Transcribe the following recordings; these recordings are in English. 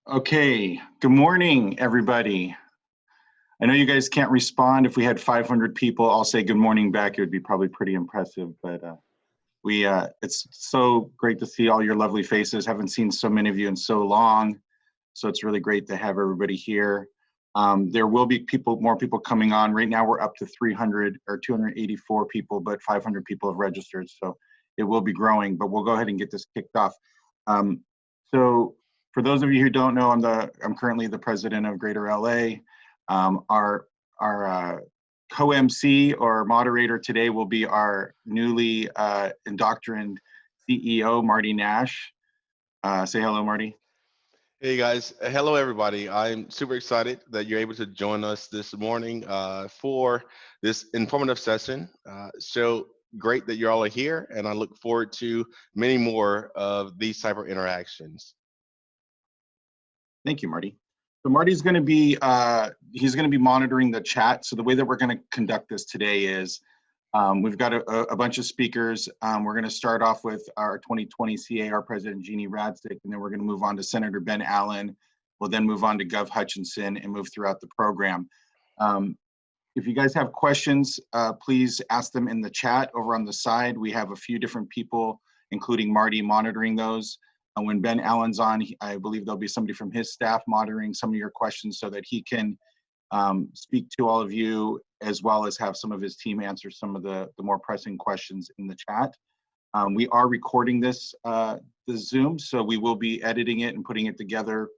Okay, good morning, everybody. I know you guys can't respond. If we had 500 people, I'll say good morning back. It would be probably pretty impressive, but it's so great to see all your lovely faces. Haven't seen so many of you in so long, so it's really great to have everybody here. There will be more people coming on. Right now we're up to 300 or 284 people, but 500 people have registered, so it will be growing, but we'll go ahead and get this kicked off. So for those of you who don't know, I'm currently the president of Greater LA. Our co-MC or moderator today will be our newly indoctrined CEO, Marty Nash. Say hello, Marty. Hey guys, hello everybody. I'm super excited that you're able to join us this morning for this informative session. So great that you all are here, and I look forward to many more of these type of interactions. Thank you, Marty. So Marty's going to be he's going to be monitoring the chat. So the way that we're going to conduct this today is we've got a bunch of speakers. We're going to start off with our 2020 C.A.R. President Jeanine Radsick, and then we're going to move on to Senator Ben Allen. We'll then move on to Gov Hutchinson and move throughout the program. If you guys have questions, please ask them in the chat over on the side. We have a few different people, including Marty, monitoring those. When Ben Allen's on, I believe there'll be somebody from his staff monitoring some of your questions so that he can speak to all of you, as well as have some of his team answer some of the more pressing questions in the chat. We are recording this Zoom, so we will be editing it and putting it together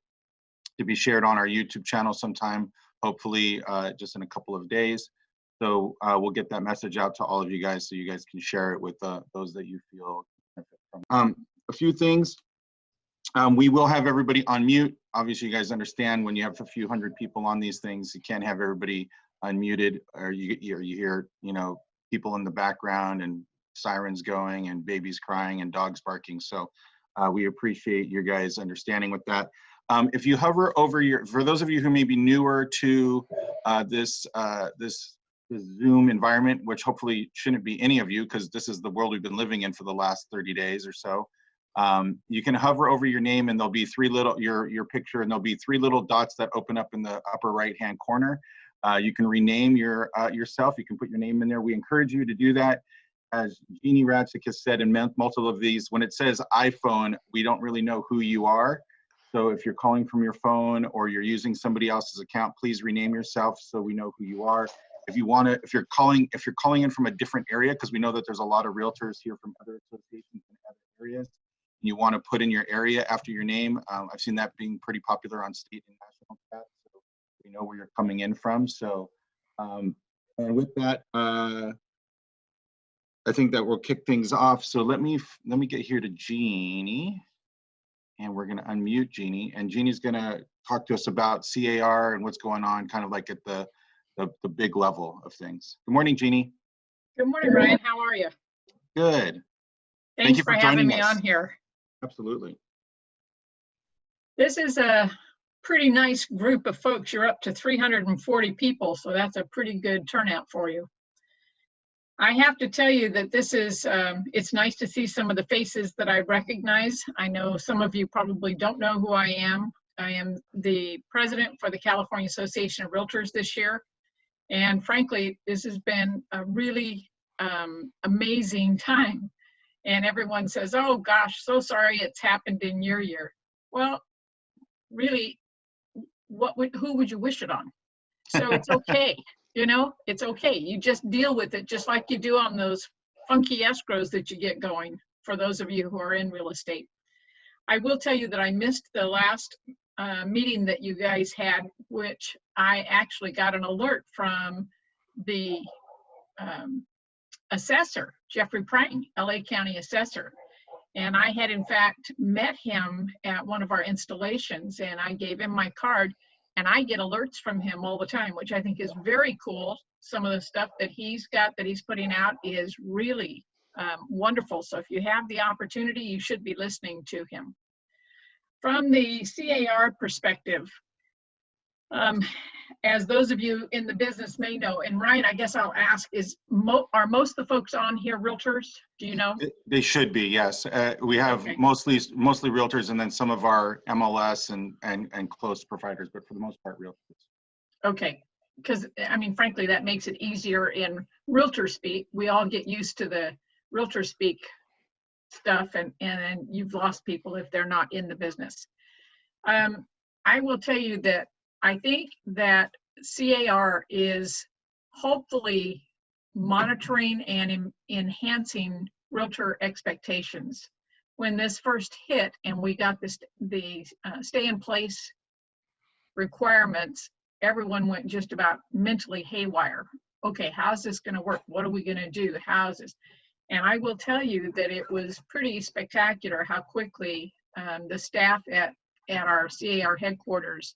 to be shared on our YouTube channel sometime, hopefully just in a couple of days. So we'll get that message out to all of you guys so you guys can share it with those that you feel benefit from. A few things. We will have everybody on mute. Obviously, you guys understand when you have a few hundred people on these things, you can't have everybody unmuted, or you hear, people in the background and sirens going and babies crying and dogs barking. So we appreciate your guys understanding with that. If you hover over for those of you who may be newer to this Zoom environment, which hopefully shouldn't be any of you, because this is the world we've been living in for the last 30 days or so. You can hover over your name and there'll be your picture, and there'll be three little dots that open up in the upper right hand corner. You can rename yourself. You can put your name in there. We encourage you to do that. As Jeanine Radsick has said in multiple of these, when it says iPhone, we don't really know who you are. So if you're calling from your phone or you're using somebody else's account, please rename yourself so we know who you are. If you're calling in from a different area, because we know that there's a lot of realtors here from other associations and other areas, you want to put in your area after your name. I've seen that being pretty popular on state and national chat, so we know where you're coming in from. So, and with that, I think that we'll kick things off. So let me get here to Jeannie, and we're going to unmute Jeannie, and Jeannie's going to talk to us about C.A.R. and what's going on, kind of like at the big level of things. Good morning, Jeannie. Good morning, Ryan. How are you? Good. Thank you for having me on here. Absolutely. This is a pretty nice group of folks. You're up to 340 people, so that's a pretty good turnout for you. I have to tell you that this is, it's nice to see some of the faces that I recognize. I know some of you probably don't know who I am. I am the president for the California Association of Realtors this year. And frankly, this has been a really amazing time. And everyone says, oh gosh, so sorry it's happened in your year. Well, really, who would you wish it on? So it's okay, it's okay. You just deal with it just like you do on those funky escrows that you get going, for those of you who are in real estate. I will tell you that I missed the last meeting that you guys had, which I actually got an alert from the assessor, Jeffrey Prang, LA County assessor. And I had in fact met him at one of our installations, and I gave him my card, and I get alerts from him all the time, which I think is very cool. Some of the stuff that he's got that he's putting out is really wonderful. So if you have the opportunity, you should be listening to him. From the C.A.R. perspective, as those of you in the business may know, and Ryan, I guess I'll ask, are most of the folks on here realtors? Do you know? They should be, yes. We have Okay. mostly realtors, and then some of our MLS and close providers, but for the most part, realtors. Okay, because I mean, frankly, that makes it easier in realtor speak. We all get used to the realtor speak stuff, and then you've lost people if they're not in the business. I will tell you that I think that C.A.R. is hopefully monitoring and enhancing realtor expectations. When this first hit and we got the stay in place requirements, everyone went just about mentally haywire. Okay, how's this going to work? What are we going to do? How's this? And I will tell you that it was pretty spectacular how quickly the staff at our C.A.R. headquarters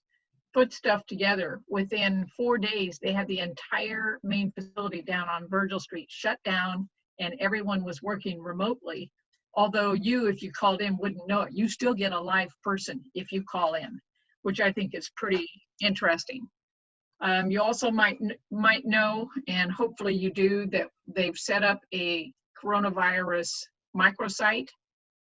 put stuff together. Within 4 days, they had the entire main facility down on Virgil Street shut down, and everyone was working remotely. Although you, if you called in, wouldn't know it. You still get a live person if you call in, which I think is pretty interesting. You also might know, and hopefully you do, that they've set up a coronavirus microsite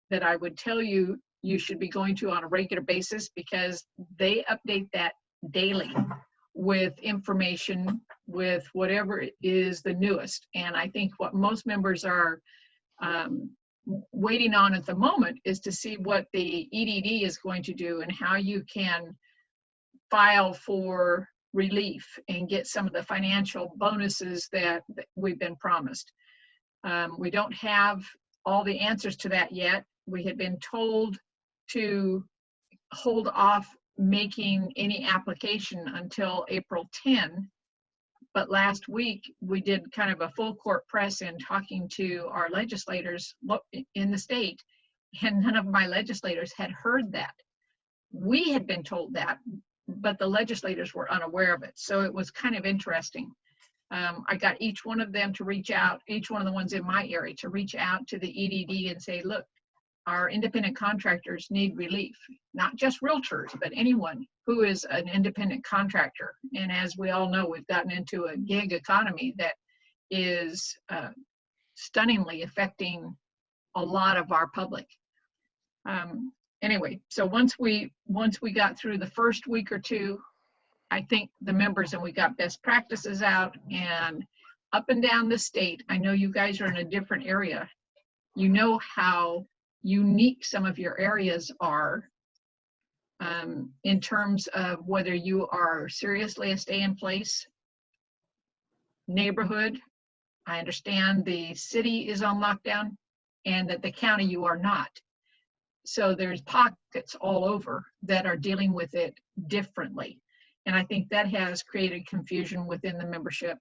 that I would tell you should be going to on a regular basis, because they update that daily with information, with whatever is the newest. And I think what most members are waiting on at the moment is to see what the EDD is going to do and how you can file for relief and get some of the financial bonuses that we've been promised. We don't have all the answers to that yet. We had been told to hold off making any application until April 10. But last week, we did kind of a full court press in talking to our legislators in the state, and none of my legislators had heard that. We had been told that, but the legislators were unaware of it. So it was kind of interesting. I got each one of them to reach out, each one of the ones in my area to reach out to the EDD and say, look, our independent contractors need relief, not just realtors, but anyone who is an independent contractor. And as we all know, we've gotten into a gig economy that is stunningly affecting a lot of our public. Anyway, so once we got through the first week or two, I think the members, and we got best practices out, and up and down the state, I know you guys are in a different area. You know how unique some of your areas are in terms of whether you are seriously a stay-in-place neighborhood. I understand the city is on lockdown and that the county you are not. So there's pockets all over that are dealing with it differently. And I think that has created confusion within the membership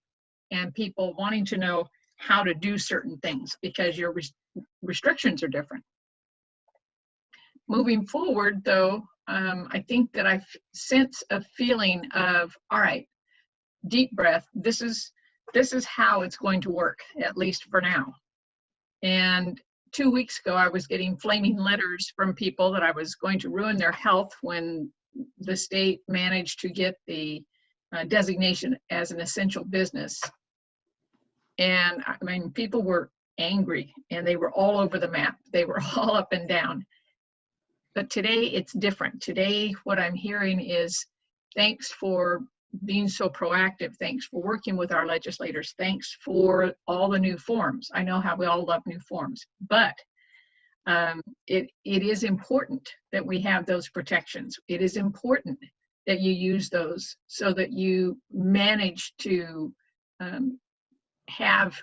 and people wanting to know how to do certain things because your restrictions are different. Moving forward, though, I think that I sense a feeling of, all right, deep breath. This is how it's going to work, at least for now. And 2 weeks ago, I was getting flaming letters from people that I was going to ruin their health when the state managed to get the designation as an essential business. And I mean, people were angry and they were all over the map. They were all up and down. But today it's different. Today, what I'm hearing is thanks for being so proactive. Thanks for working with our legislators. Thanks for all the new forms. I know how we all love new forms, but it is important that we have those protections. It is important that you use those so that you manage to have,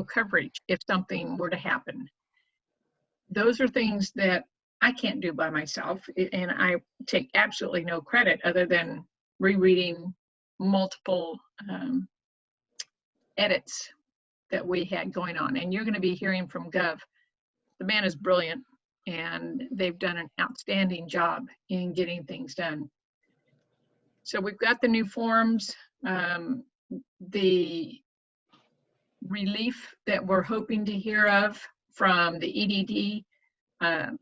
coverage if something were to happen. Those are things that I can't do by myself, and I take absolutely no credit other than rereading multiple edits that we had going on. And you're going to be hearing from Gov. The man is brilliant, and they've done an outstanding job in getting things done. So we've got the new forms, the relief that we're hoping to hear of from the EDD.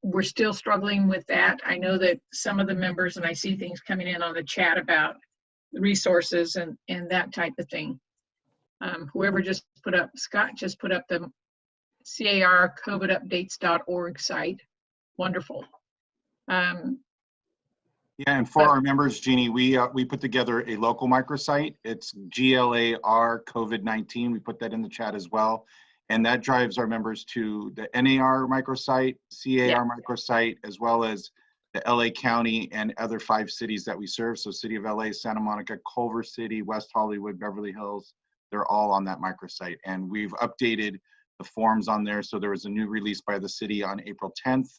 We're still struggling with that. I know that some of the members, and I see things coming in on the chat about resources and that type of thing. Whoever just put up, Scott just put up the C.A.R. COVIDupdates.org site. Wonderful. Yeah, and for our members, Jeannie, we put together a local microsite. It's GLAR COVID-19. We put that in the chat as well. And that drives our members to the NAR microsite, C.A.R. microsite, as well as the LA County and other 5 cities that we serve. So City of LA, Santa Monica, Culver City, West Hollywood, Beverly Hills, they're all on that microsite. And we've updated the forms on there. So there was a new release by the city on April 10th,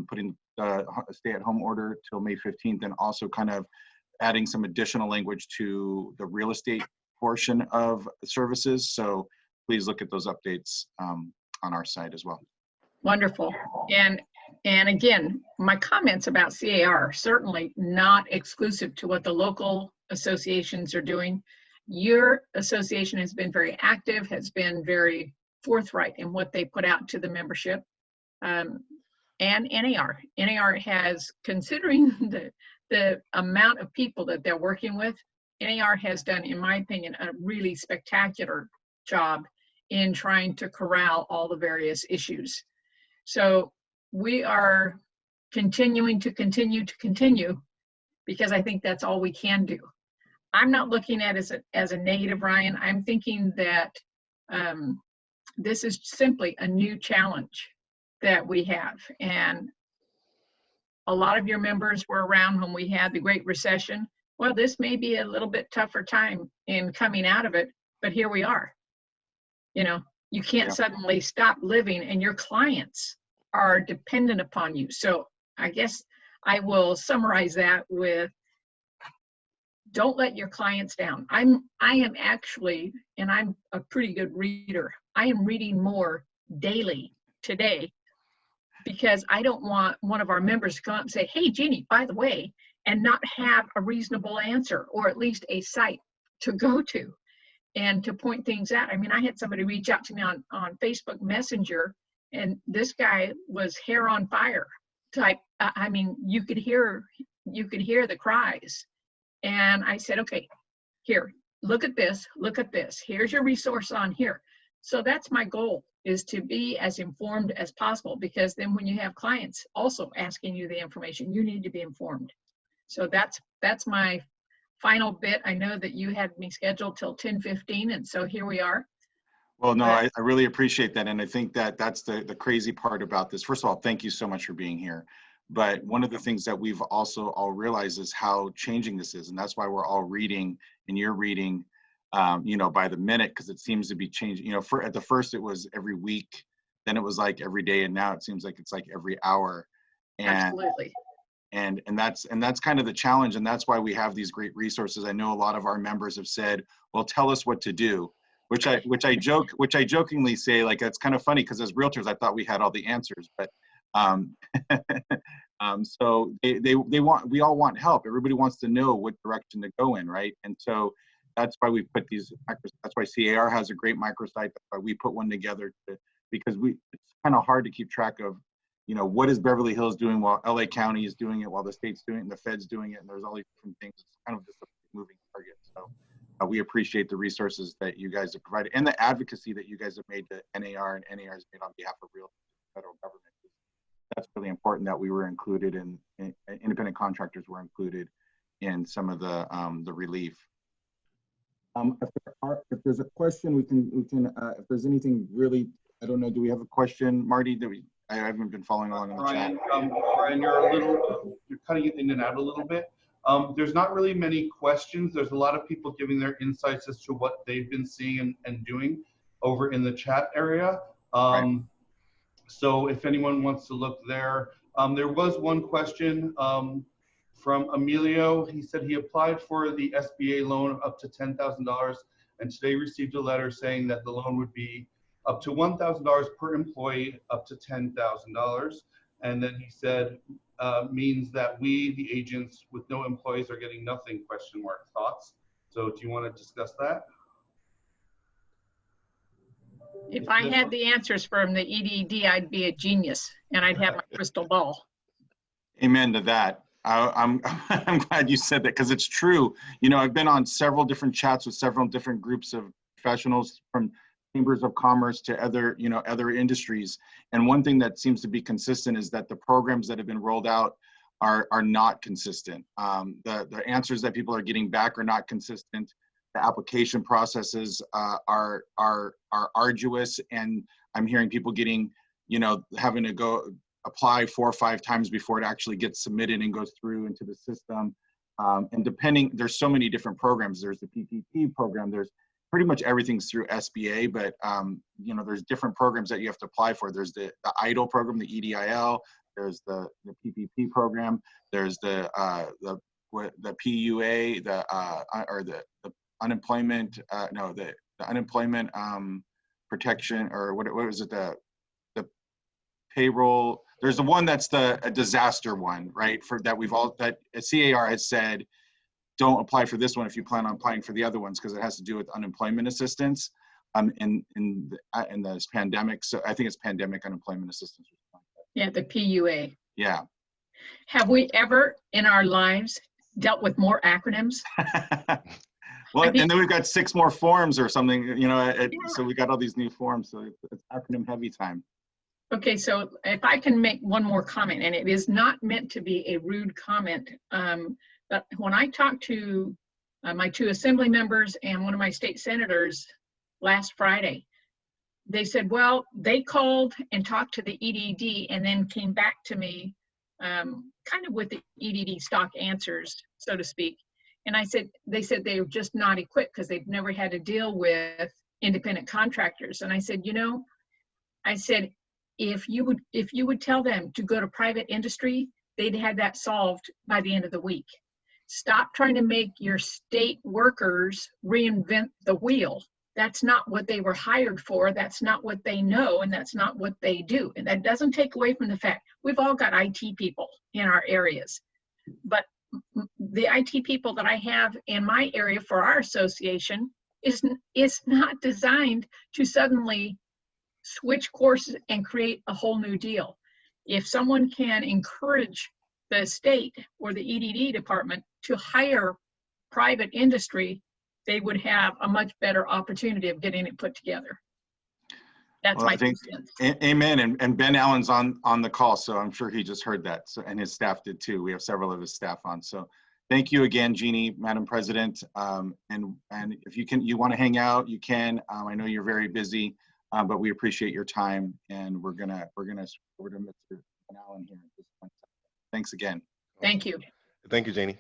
putting the stay-at-home order till May 15th, and also kind of adding some additional language to the real estate portion of services. So please look at those updates on our site as well. Wonderful. And again, my comments about C.A.R. certainly not exclusive to what the local associations are doing. Your association has been very active, has been very forthright in what they put out to the membership. And NAR. NAR has, considering the amount of people that they're working with, NAR has done, in my opinion, a really spectacular job in trying to corral all the various issues. So we are continuing to continue because I think that's all we can do. I'm not looking at it as a negative, Ryan. I'm thinking that this is simply a new challenge that we have. And a lot of your members were around when we had the Great Recession. Well, this may be a little bit tougher time in coming out of it, but here we are. You know, you can't suddenly stop living, and your clients are dependent upon you. So I guess I will summarize that with, don't let your clients down. I am actually, and I'm a pretty good reader, I am reading more daily today, because I don't want one of our members to come up and say, hey, Jeannie, by the way, and not have a reasonable answer, or at least a site to go to and to point things out. I mean, I had somebody reach out to me on Facebook Messenger, and this guy was hair on fire type. I mean, you could hear the cries. And I said, okay, here, look at this, here's your resource on here. So that's my goal, is to be as informed as possible, because then when you have clients also asking you the information, you need to be informed. So that's my final bit. I know that you had me scheduled till 10:15, and so here we are. Well, no, I really appreciate that. And I think that that's the crazy part about this. First of all, thank you so much for being here. But one of the things that we've also all realized is how changing this is. And that's why we're all reading, and you're reading, you know, by the minute, because it seems to be changing. You know, at the first it was every week, then it was like every day, and now it seems like it's like every hour. And, absolutely. And that's kind of the challenge. And that's why we have these great resources. I know a lot of our members have said, well, tell us what to do, which I jokingly say, like, it's kind of funny, because as realtors, I thought we had all the answers, but so we all want help. Everybody wants to know what direction to go in, right? And so that's why we put these, that's why C.A.R. has a great microsite. That's why we put one together, because it's kind of hard to keep track of, you know, what is Beverly Hills doing while LA County is doing it, while the state's doing it, and the Fed's doing it, and there's all these different things. It's kind of just a moving target. So we appreciate the resources that you guys have provided, and the advocacy that you guys have made to NAR, and NAR has made on behalf of real federal government. That's really important that we were included in, independent contractors were included in some of the relief. If there's a question, we can if there's anything really, I don't know, do we have a question, Marty? I haven't been following along in the chat. Brian, you're cutting in and out a little bit. There's not really many questions. There's a lot of people giving their insights as to what they've been seeing and doing over in the chat area. Right. So if anyone wants to look there, there was one question from Emilio. He said he applied for the SBA loan up to $10,000, and today received a letter saying that the loan would be up to $1,000 per employee, up to $10,000. And then he said, means that we, the agents with no employees, are getting nothing, ? Thoughts? So do you want to discuss that? If I had the answers from the EDD, I'd be a genius, and I'd have my crystal ball. Amen to that. I'm I'm glad you said that because it's true. You know, I've been on several different chats with several different groups of professionals from chambers of commerce to other, you know, other industries. And one thing that seems to be consistent is that the programs that have been rolled out are not consistent. The answers that people are getting back are not consistent. The application processes are arduous, and I'm hearing people getting, you know, having to go apply 4 or 5 times before it actually gets submitted and goes through into the system. And depending, there's so many different programs. There's the PPP program. There's pretty much everything's through SBA, but you know, there's different programs that you have to apply for. There's the EIDL program, the EDIL. There's the PPP program. There's the PUA, or the unemployment. No, the unemployment protection, or what was it? The payroll. There's the one that's a disaster one, right? For that that C.A.R. has said, don't apply for this one if you plan on applying for the other ones, because it has to do with unemployment assistance in this pandemic. So I think it's pandemic unemployment assistance. Yeah, the PUA. Yeah. Have we ever in our lives dealt with more acronyms? Well, I mean, and then we've got 6 more forms or something, you know, Yeah. so we got all these new forms. So it's acronym heavy time. Okay, so if I can make one more comment, and it is not meant to be a rude comment, but when I talked to my 2 assembly members and one of my state senators last Friday, they said, well, they called and talked to the EDD and then came back to me kind of with the EDD stock answers, so to speak. And they said they were just not equipped because they've never had to deal with independent contractors. And I said, you know, if you would tell them to go to private industry, they'd have that solved by the end of the week. Stop trying to make your state workers reinvent the wheel. That's not what they were hired for. That's not what they know, and that's not what they do. And that doesn't take away from the fact we've all got IT people in our areas. But the IT people that I have in my area for our association is not designed to suddenly switch courses and create a whole new deal. If someone can encourage the state or the EDD department to hire private industry, they would have a much better opportunity of getting it put together. That's Well, my I think, 2 cents. amen. And Ben Allen's on the call, so I'm sure he just heard that. So, and his staff did too. We have several of his staff on. So thank you again, Jeannie, Madam President. And if you want to hang out, you can. I know you're very busy, but we appreciate your time, and we're gonna over to Mr. Ben Allen here. Thanks again. Thank you. Thank you, Jeannie.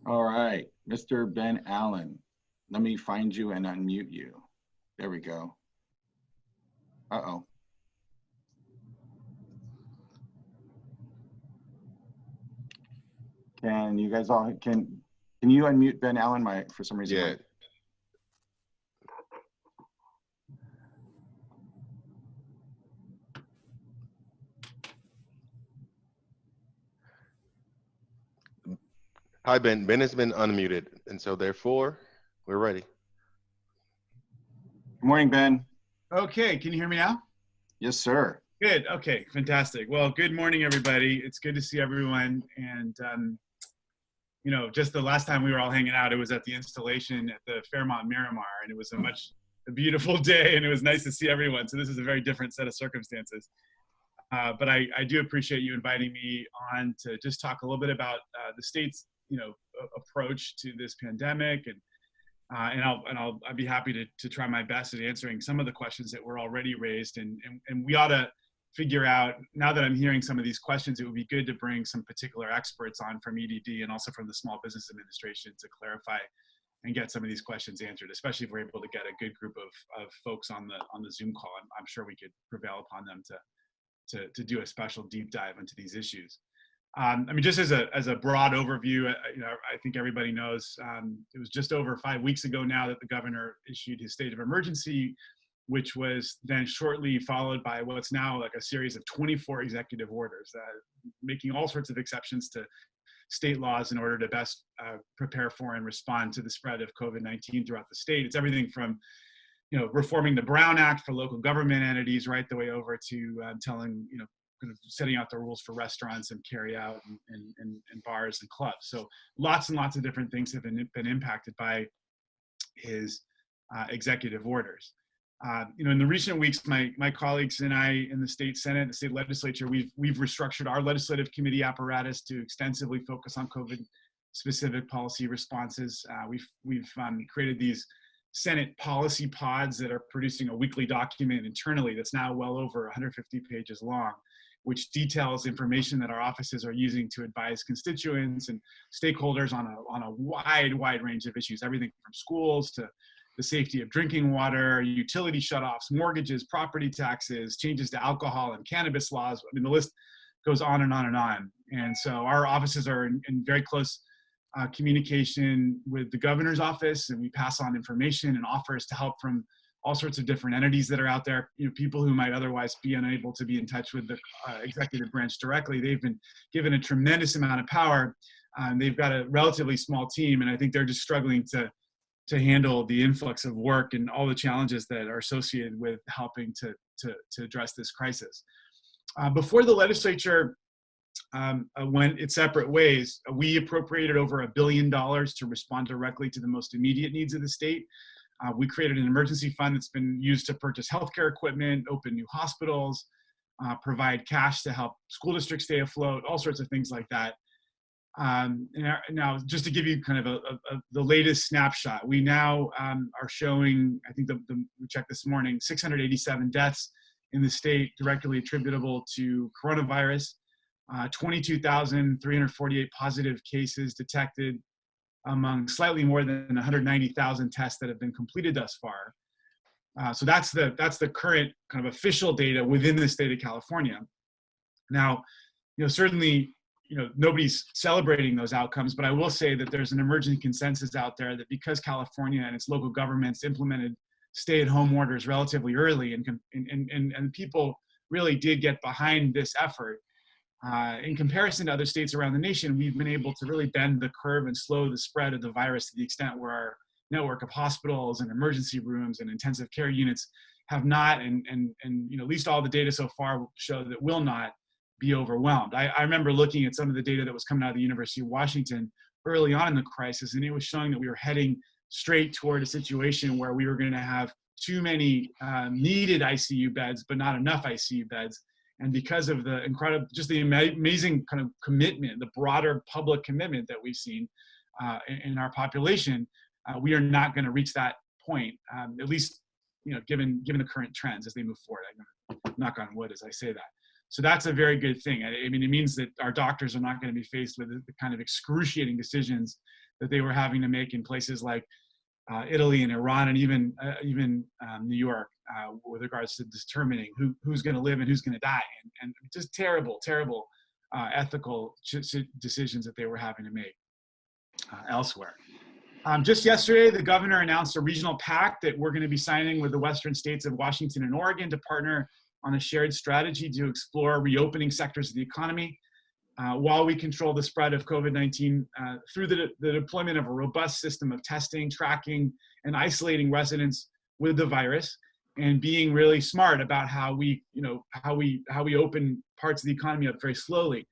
All right, Mr. Ben Allen, let me find you and unmute you. There we go. Uh-oh. Can you guys all, can you unmute Ben Allen? For some reason. Yeah. Hi, Ben. Ben has been unmuted, and so therefore, we're ready. Good morning, Ben. Okay, can you hear me now? Yes, sir. Good, okay, fantastic. Well, good morning, everybody. It's good to see everyone. And, you know, just the last time we were all hanging out, it was at the installation at the Fairmont Miramar, and it was a beautiful day, and it was nice to see everyone. So this is a very different set of circumstances. But I do appreciate you inviting me on to just talk a little bit about the state's, you know, approach to this pandemic, and I'll be happy to try my best at answering some of the questions that were already raised, and we ought to figure out, now that I'm hearing some of these questions, it would be good to bring some particular experts on from EDD and also from the Small Business Administration to clarify and get some of these questions answered, especially if we're able to get a good group of folks on the Zoom call. I'm sure we could prevail upon them to do a special deep dive into these issues. I mean, just as a broad overview, you know, I think everybody knows it was just over 5 weeks ago now that the governor issued his state of emergency, which was then shortly followed by what's now like a series of 24 executive orders, making all sorts of exceptions to state laws in order to best prepare for and respond to the spread of COVID-19 throughout the state. It's everything from, you know, reforming the Brown Act for local government entities right the way over to telling, you know, kind of setting out the rules for restaurants and carry out and bars and clubs. So lots and lots of different things have been impacted by his executive orders. In the recent weeks, my colleagues and I in the state Senate, the state legislature, we've restructured our legislative committee apparatus to extensively focus on COVID-specific policy responses. We've created these Senate policy pods that are producing a weekly document internally that's now well over 150 pages long, which details information that our offices are using to advise constituents and stakeholders on a wide range of issues, everything from schools to the safety of drinking water, utility shutoffs, mortgages, property taxes, changes to alcohol and cannabis laws. I mean, the list goes on and on and on. And so our offices are in very close communication with the governor's office, and we pass on information and offers to help from all sorts of different entities that are out there, people who might otherwise be unable to be in touch with the executive branch directly. They've been given a tremendous amount of power. They've got a relatively small team, and I think they're just struggling to handle the influx of work and all the challenges that are associated with helping to address this crisis. Before the legislature went its separate ways, we appropriated over $1 billion to respond directly to the most immediate needs of the state. We created an emergency fund that's been used to purchase healthcare equipment, open new hospitals, provide cash to help school districts stay afloat, all sorts of things like that. Now, just to give you kind of the latest snapshot, we now are showing, I think we checked this morning, 687 deaths in the state directly attributable to coronavirus, 22,348 positive cases detected among slightly more than 190,000 tests that have been completed thus far. So that's the current kind of official data within the state of California. Now, certainly, nobody's celebrating those outcomes, but I will say that there's an emerging consensus out there that because California and its local governments implemented stay-at-home orders relatively early, and people really did get behind this effort, in comparison to other states around the nation, we've been able to really bend the curve and slow the spread of the virus to the extent where our network of hospitals and emergency rooms and intensive care units have not, and at least all the data so far show that will not be overwhelmed. I remember looking at some of the data that was coming out of the University of Washington early on in the crisis, and it was showing that we were heading straight toward a situation where we were going to have too many needed ICU beds, but not enough ICU beds. And because of the amazing kind of commitment, the broader public commitment that we've seen in our population, we are not going to reach that point, at least, given the current trends as they move forward. I'm going to knock on wood as I say that. So that's a very good thing. I mean, it means that our doctors are not going to be faced with the kind of excruciating decisions that they were having to make in places like Italy and Iran and even New York with regards to determining who's going to live and who's going to die, and just terrible ethical decisions that they were having to make elsewhere. Just yesterday, the governor announced a regional pact that we're going to be signing with the western states of Washington and Oregon to partner on a shared strategy to explore reopening sectors of the economy while we control the spread of COVID-19 through the deployment of a robust system of testing, tracking, and isolating residents with the virus, and being really smart about how we open parts of the economy up very slowly.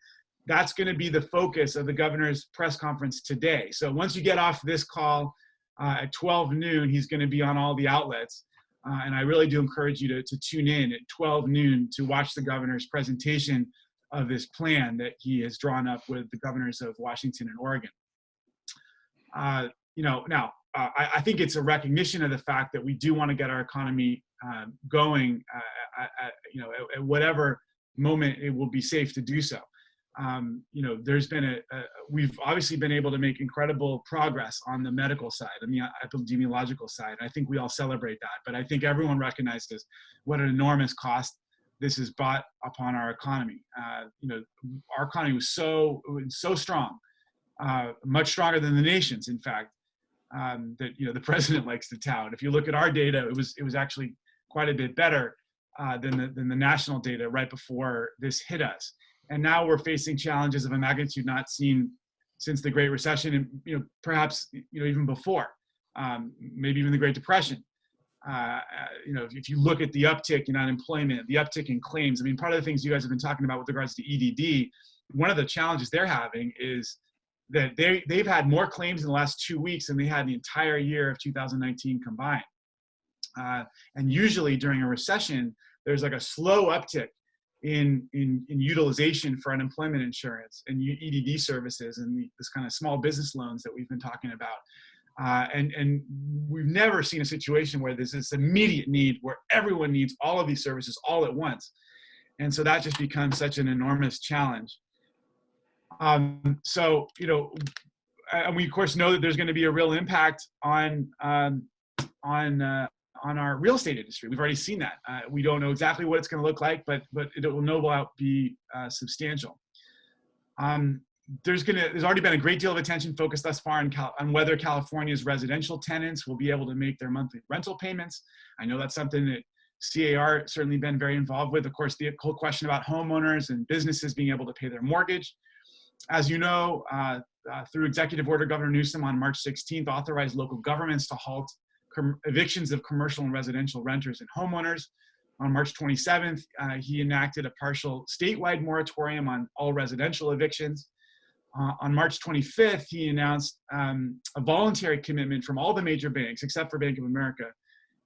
That's going to be the focus of the governor's press conference today. So once you get off this call at 12 noon, he's going to be on all the outlets. And I really do encourage you to tune in at 12 noon to watch the governor's presentation of this plan that he has drawn up with the governors of Washington and Oregon. Now, I think it's a recognition of the fact that we do want to get our economy going at whatever moment it will be safe to do so. There's been we've obviously been able to make incredible progress on the medical side and the epidemiological side. I think we all celebrate that, but I think everyone recognizes what an enormous cost this has brought upon our economy. Our economy was so strong, much stronger than the nation's, in fact, that the president likes to tout. If you look at our data, it was actually quite a bit better than the national data right before this hit us. And now we're facing challenges of a magnitude not seen since the Great Recession, and perhaps even before, maybe even the Great Depression. if you look at the uptick in unemployment, the uptick in claims, I mean, part of the things you guys have been talking about with regards to EDD, one of the challenges they're having is that they've had more claims in the last 2 weeks than they had the entire year of 2019 combined. And usually during a recession, there's like a slow uptick in utilization for unemployment insurance and EDD services and this kind of small business loans that we've been talking about. And we've never seen a situation where there's this immediate need where everyone needs all of these services all at once. And so that just becomes such an enormous challenge. And we of course know that there's going to be a real impact on our real estate industry. We've already seen that. We don't know exactly what it's going to look like, but it will no doubt be substantial. There's already been a great deal of attention focused thus far on whether California's residential tenants will be able to make their monthly rental payments. I know that's something that C.A.R. certainly been very involved with. Of course, the whole question about homeowners and businesses being able to pay their mortgage. As you know, through Executive Order, Governor Newsom on March 16th authorized local governments to halt evictions of commercial and residential renters and homeowners. On March 27th, he enacted a partial statewide moratorium on all residential evictions. On March 25th, he announced a voluntary commitment from all the major banks, except for Bank of America.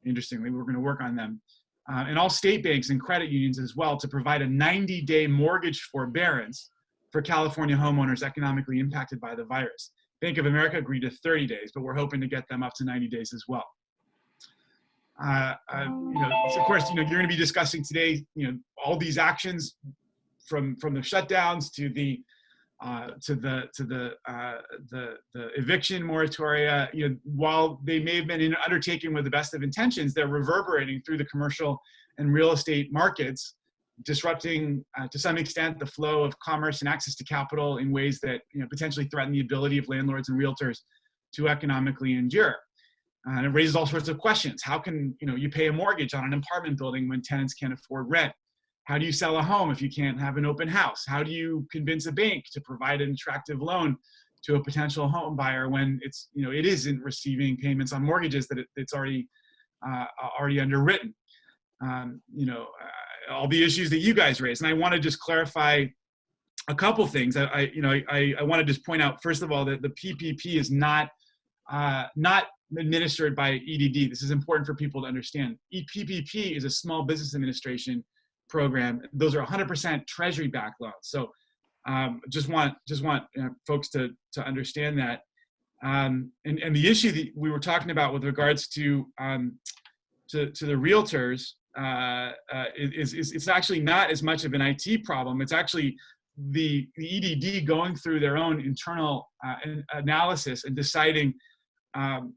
Interestingly, we're going to work on them. And all state banks and credit unions as well to provide a 90-day mortgage forbearance for California homeowners economically impacted by the virus. Bank of America agreed to 30 days, but we're hoping to get them up to 90 days as well. So of course, you're going to be discussing today, all these actions from the shutdowns to the eviction moratoria. While they may have been undertaken with the best of intentions, they're reverberating through the commercial and real estate markets, disrupting to some extent the flow of commerce and access to capital in ways that potentially threaten the ability of landlords and realtors to economically endure. And it raises all sorts of questions. How can you pay a mortgage on an apartment building when tenants can't afford rent? How do you sell a home if you can't have an open house? How do you convince a bank to provide an attractive loan to a potential home buyer when it isn't receiving payments on mortgages that it's already underwritten? All the issues that you guys raised. And I want to just clarify a couple things. I want to just point out, first of all, that the PPP is not administered by EDD. This is important for people to understand. PPP is a Small Business Administration program. Those are 100% Treasury-backed loans. So just want folks to understand that. And the issue that we were talking about with regards to the realtors, it's actually not as much of an IT problem. It's actually the EDD going through their own internal analysis and deciding,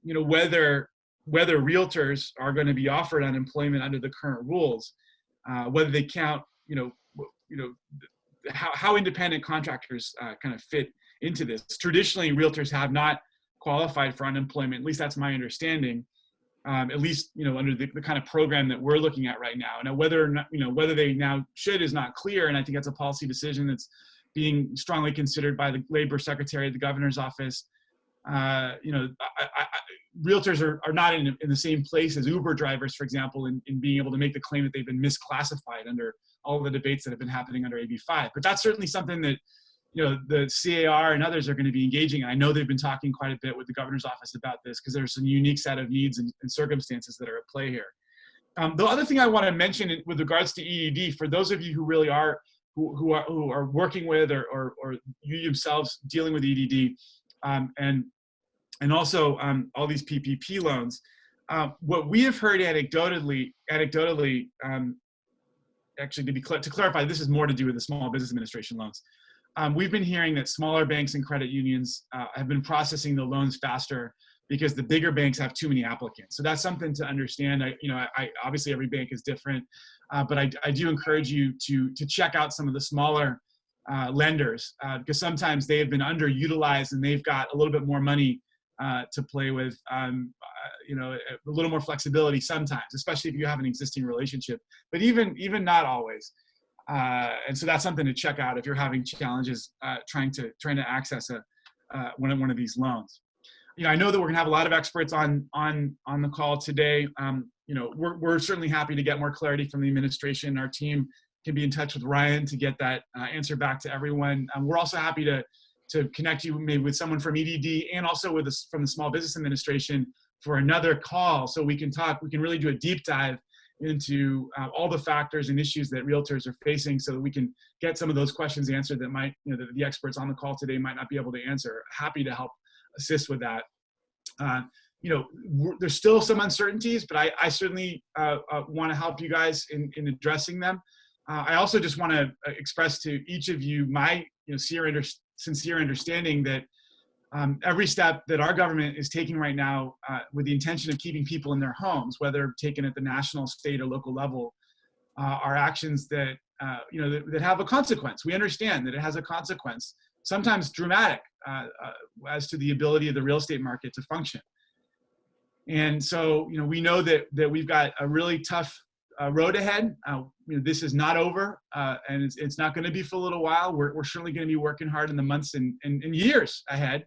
whether realtors are going to be offered unemployment under the current rules, whether they count, how independent contractors kind of fit into this. Traditionally, realtors have not qualified for unemployment. At least that's my understanding. At least under the kind of program that we're looking at right now. Now, whether or not, whether they now should is not clear, and I think that's a policy decision that's being strongly considered by the Labor Secretary at the Governor's office. Realtors are not in the same place as Uber drivers, for example, in being able to make the claim that they've been misclassified under all the debates that have been happening under AB 5. But that's certainly something that the C.A.R. and others are going to be engaging. I know they've been talking quite a bit with the Governor's office about this because there's some unique set of needs and circumstances that are at play here. The other thing I want to mention with regards to EDD, for those of you who really are who are working with or you yourselves dealing with EDD, and also all these PPP loans, what we have heard anecdotally, actually to clarify, this is more to do with the Small Business Administration loans. We've been hearing that smaller banks and credit unions have been processing the loans faster because the bigger banks have too many applicants. So that's something to understand. Obviously every bank is different, but I do encourage you to check out some of the smaller lenders because sometimes they have been underutilized and they've got a little bit more money to play with, a little more flexibility sometimes, especially if you have an existing relationship, but even not always. And so that's something to check out if you're having challenges trying to access one of these loans. I know that we're gonna have a lot of experts on the call today. we're certainly happy to get more clarity from the administration. Our team can be in touch with Ryan to get that answer back to everyone. We're also happy to connect you maybe with someone from EDD and also with us from the Small Business Administration for another call, so we can talk. We can really do a deep dive into all the factors and issues that realtors are facing, so that we can get some of those questions answered that might, that the experts on the call today might not be able to answer. Happy to help assist with that. There's still some uncertainties, but I certainly want to help you guys in addressing them. I also just want to express to each of you my sincere understanding that every step that our government is taking right now with the intention of keeping people in their homes, whether taken at the national, state, or local level, are actions that that have a consequence. We understand that it has a consequence, sometimes dramatic, as to the ability of the real estate market to function. And so, we know that we've got a really tough road ahead. This is not over, and it's not going to be for a little while. We're certainly going to be working hard in the months and years ahead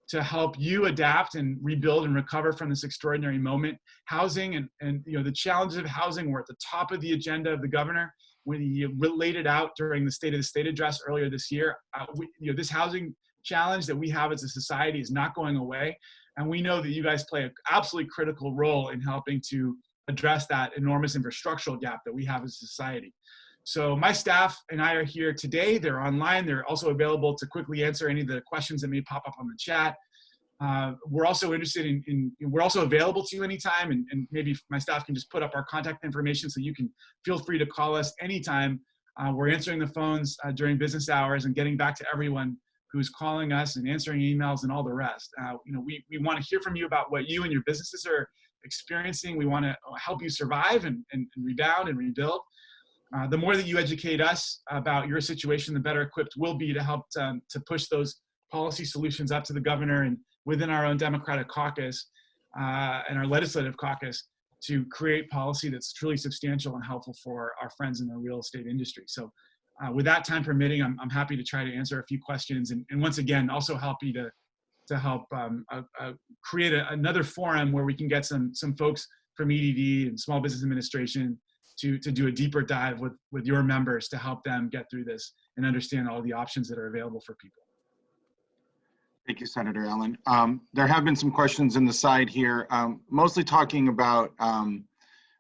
to help you adapt and rebuild and recover from this extraordinary moment. Housing and the challenges of housing were at the top of the agenda of the governor when he laid it out during the State of the State address earlier this year. This housing challenge that we have as a society is not going away, and we know that you guys play an absolutely critical role in helping to address that enormous infrastructural gap that we have as a society. So my staff and I are here today. They're online. They're also available to quickly answer any of the questions that may pop up on the chat. We're also interested we're also available to you anytime, and maybe my staff can just put up our contact information so you can feel free to call us anytime. We're answering the phones during business hours and getting back to everyone who's calling us and answering emails and all the rest. We want to hear from you about what you and your businesses are experiencing. We want to help you survive and rebound and rebuild. The more that you educate us about your situation, the better equipped we'll be to help to push those policy solutions up to the governor and within our own Democratic caucus and our legislative caucus to create policy that's truly substantial and helpful for our friends in the real estate industry. So with that time permitting, I'm happy to try to answer a few questions, and once again, also happy to help create another forum where we can get some folks from EDD and Small Business Administration to do a deeper dive with your members to help them get through this and understand all the options that are available for people. Thank you, Senator Allen. There have been some questions in the side here, mostly talking about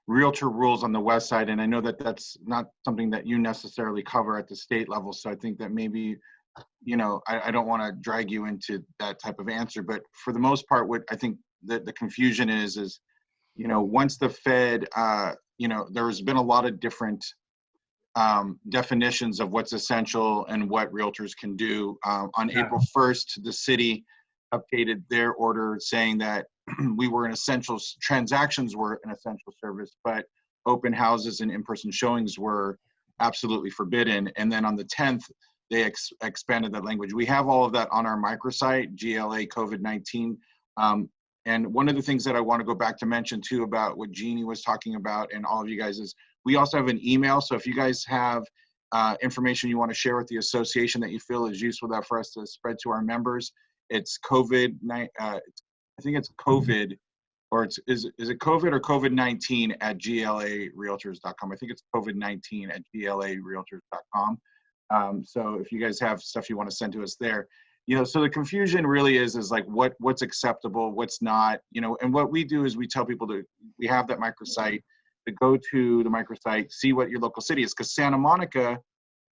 realtor rules on the west side, and I know that that's not something that you necessarily cover at the state level, so I think that maybe, I don't want to drag you into that type of answer, but for the most part, what I think that the confusion is, once the Fed, there's been a lot of different definitions of what's essential and what realtors can do. On April 1st, the city updated their order saying that we were an essential, transactions were an essential service, but open houses and in-person showings were absolutely forbidden. And then on the 10th, they expanded that language. We have all of that on our microsite, GLA COVID-19. And one of the things that I want to go back to mention too about what Jeannie was talking about and all of you guys is we also have an email. So if you guys have information you want to share with the association that you feel is useful that for us to spread to our members, it's COVID, I think it's COVID, or is it COVID or COVID-19 at GLARealtors.com. I think it's COVID-19 at GLARealtors.com. So if you guys have stuff you want to send to us there, so the confusion really is like what's acceptable, what's not, and what we do is we tell people we have that microsite, to go to the microsite, see what your local city is, because Santa Monica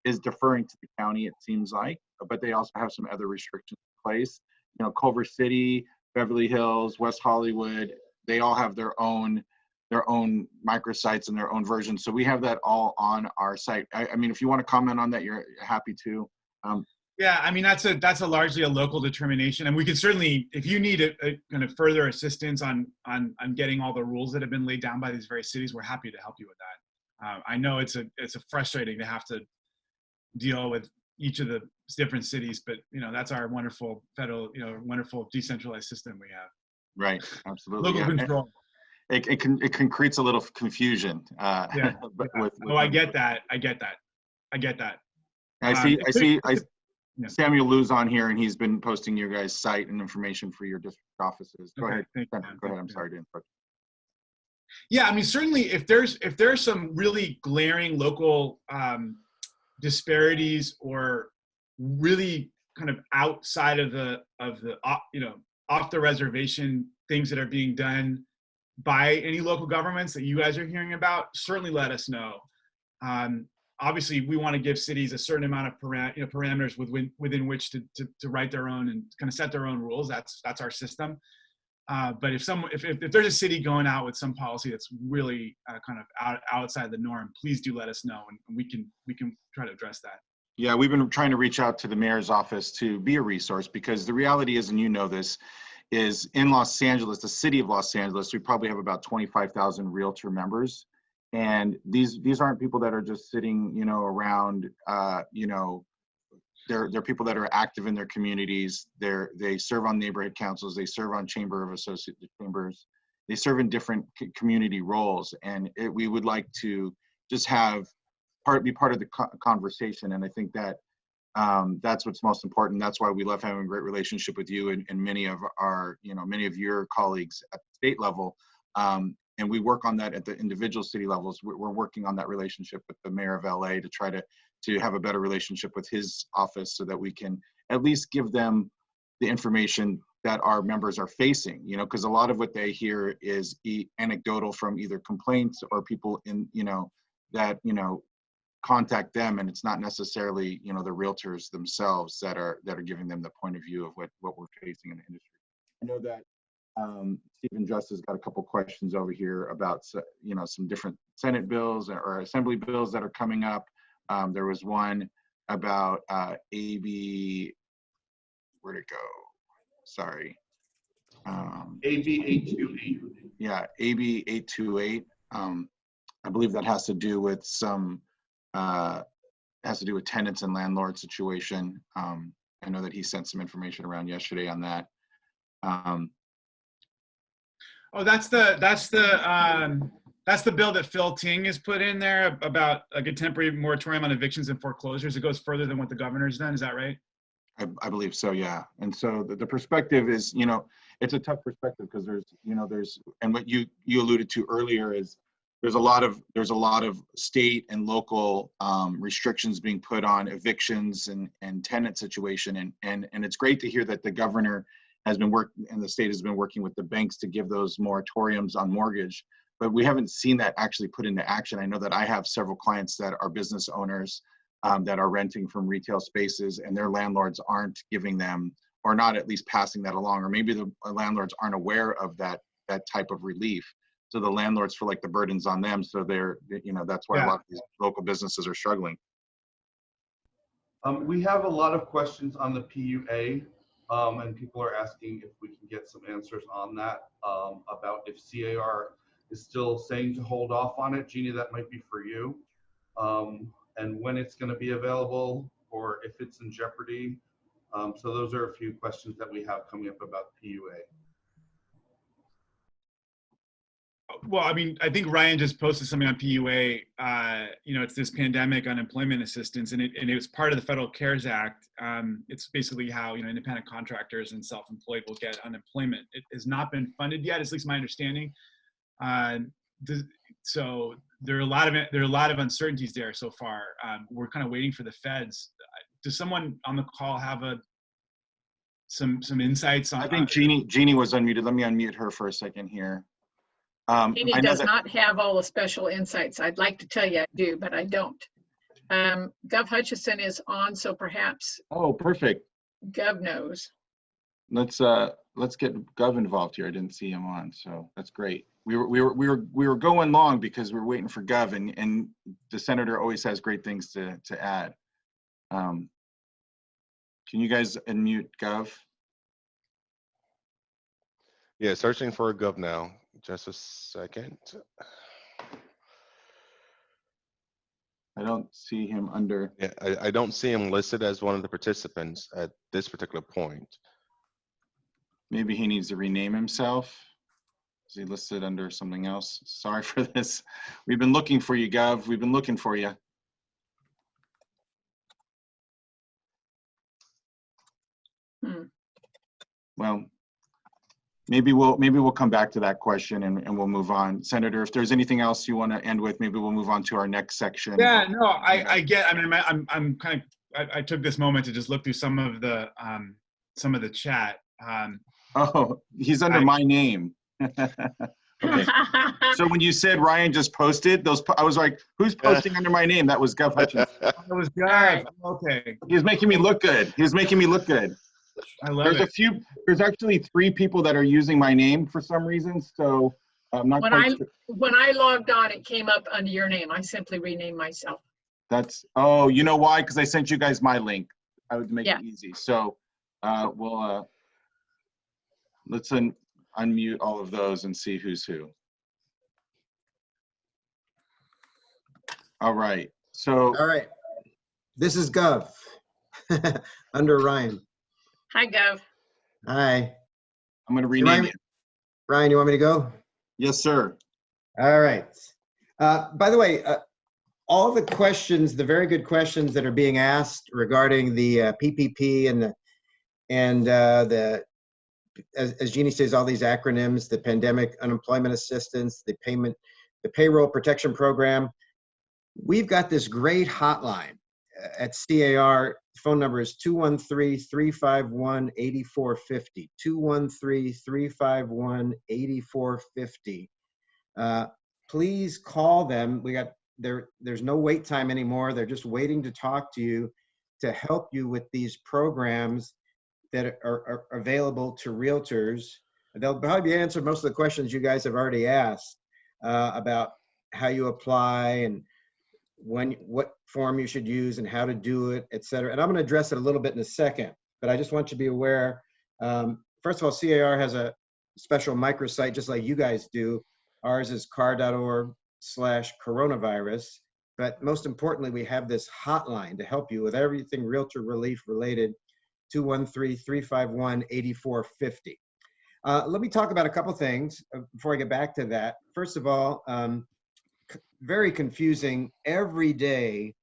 is deferring to the county, it seems like, but they also have some other restrictions in place. Culver City, Beverly Hills, West Hollywood, they all have their own microsites and their own versions. So we have that all on our site. I mean, if you want to comment on that, you're happy to. Yeah, I mean, that's a largely a local determination, and we can certainly, if you need a kind of further assistance on getting all the rules that have been laid down by these various cities, we're happy to help you with that. I know it's a frustrating to have to deal with each of the different cities, but that's our wonderful federal, wonderful decentralized system we have. Right, absolutely. Local control. It can create a little confusion. Yeah. I get that. I see. Samuel Lou's on here, and he's been posting your guys' site and information for your district offices. Go ahead. Go ahead. I'm sorry to interrupt. Yeah, I mean, certainly if there's some really glaring local disparities or really kind of outside of the off the reservation things that are being done by any local governments that you guys are hearing about, certainly let us know. Obviously, we want to give cities a certain amount of parameters within which to write their own and kind of set their own rules. That's our system. But if there's a city going out with some policy that's really kind of outside the norm, please do let us know, and we can try to address that. Yeah, we've been trying to reach out to the mayor's office to be a resource, because the reality is, and you know this, is in Los Angeles, the city of Los Angeles, we probably have about 25,000 realtor members. And these aren't people that are just sitting, around, they're people that are active in their communities. They serve on neighborhood councils. They serve on chamber of associate chambers. They serve in different community roles. And we would like to just be part of the conversation. And I think that that's what's most important. That's why we love having a great relationship with you and many of your colleagues at the state level. And we work on that at the individual city levels. We're working on that relationship with the mayor of LA to try to have a better relationship with his office, so that we can at least give them the information that our members are facing, because a lot of what they hear is anecdotal from either complaints or people that contact them, and it's not necessarily the realtors themselves that are giving them the point of view of what we're facing in the industry. I know that Stephen Just has got a couple questions over here about some different Senate bills or Assembly bills that are coming up. There was one about AB, where'd it go? Sorry. AB 828. Yeah, AB 828. I believe that has to do with tenants and landlord situation. I know that he sent some information around yesterday on that. Oh, that's the bill that Phil Ting has put in there about like a temporary moratorium on evictions and foreclosures. It goes further than what the governor's done. Is that right? I believe so, yeah. And so the perspective is, it's a tough perspective, because there's, and what you alluded to earlier is there's a lot of state and local restrictions being put on evictions and tenant situation. And it's great to hear that the governor has been working, and the state has been working with the banks to give those moratoriums on mortgage, but we haven't seen that actually put into action. I know that I have several clients that are business owners that are renting from retail spaces, and their landlords aren't giving them, or not at least passing that along, or maybe the landlords aren't aware of that type of relief. So the landlords feel like the burden's on them. So that's why a lot of these local businesses are struggling. We have a lot of questions on the PUA, and people are asking if we can get some answers on that, about if C.A.R. is still saying to hold off on it. Jeannie, that might be for you. And when it's going to be available, or if it's in jeopardy. So those are a few questions that we have coming up about PUA. Well, I mean, I think Ryan just posted something on PUA. It's this pandemic unemployment assistance, and it was part of the federal CARES Act. It's basically how independent contractors and self-employed will get unemployment. It has not been funded yet, at least my understanding. So there are a lot of uncertainties there so far. We're kind of waiting for the feds. Does someone on the call have some insights on? I think Jeannie was unmuted. Let me unmute her for a second here. Jeannie does not have all the special insights. I'd like to tell you I do, but I don't. Gov Hutchinson is on, so perhaps. Oh, perfect. Gov knows. Let's get Gov involved here. I didn't see him on, so that's great. We were going long because we were waiting for Gov, and the senator always has great things to add. Can you guys unmute Gov? Yeah, searching for a Gov now. Just a second. I don't see him under. Yeah, I don't see him listed as one of the participants at this particular point. Maybe he needs to rename himself. Is he listed under something else? Sorry for this. We've been looking for you, Gov. We've been looking for you. Well, maybe we'll come back to that question and we'll move on. Senator, if there's anything else you want to end with, maybe we'll move on to our next section. Yeah, no, I get. I mean, I'm kind of. I took this moment to just look through some of the chat. Oh, he's under my name. Okay. So when you said Ryan just posted those, I was like, who's posting under my name? That was Gov Hutchinson. That was good. right. Okay. He was making me look good. He was making me look good. I love it. There's actually 3 people that are using my name for some reason. So I'm not When quite sure. when I logged on, it came up under your name. I simply renamed myself. Oh, you know why? Because I sent you guys my link. I would make it easy. So let's unmute all of those and see who's who. All right. So. All right. This is Gov under Ryan. Hi, Gov. Hi. I'm going to rename you. Ryan, you want me to go? Yes, sir. All right. By the way, all the questions, the very good questions that are being asked regarding the PPP and the as Jeannie says, all these acronyms, the Pandemic Unemployment Assistance, the Payroll Protection Program. We've got this great hotline at C.A.R. Phone number is 213-351-8450. 213-351-8450. Please call them. There's no wait time anymore. They're just waiting to talk to you to help you with these programs that are available to realtors. They'll probably answer most of the questions you guys have already asked about how you apply and what form you should use and how to do it, et cetera. And I'm gonna address it a little bit in a second, but I just want you to be aware. First of all, C.A.R. has a special microsite just like you guys do. Ours is car.org/coronavirus. But most importantly, we have this hotline to help you with everything realtor relief related, 213-351-8450. Let me talk about a couple things before I get back to that. First of all, very confusing. Every day,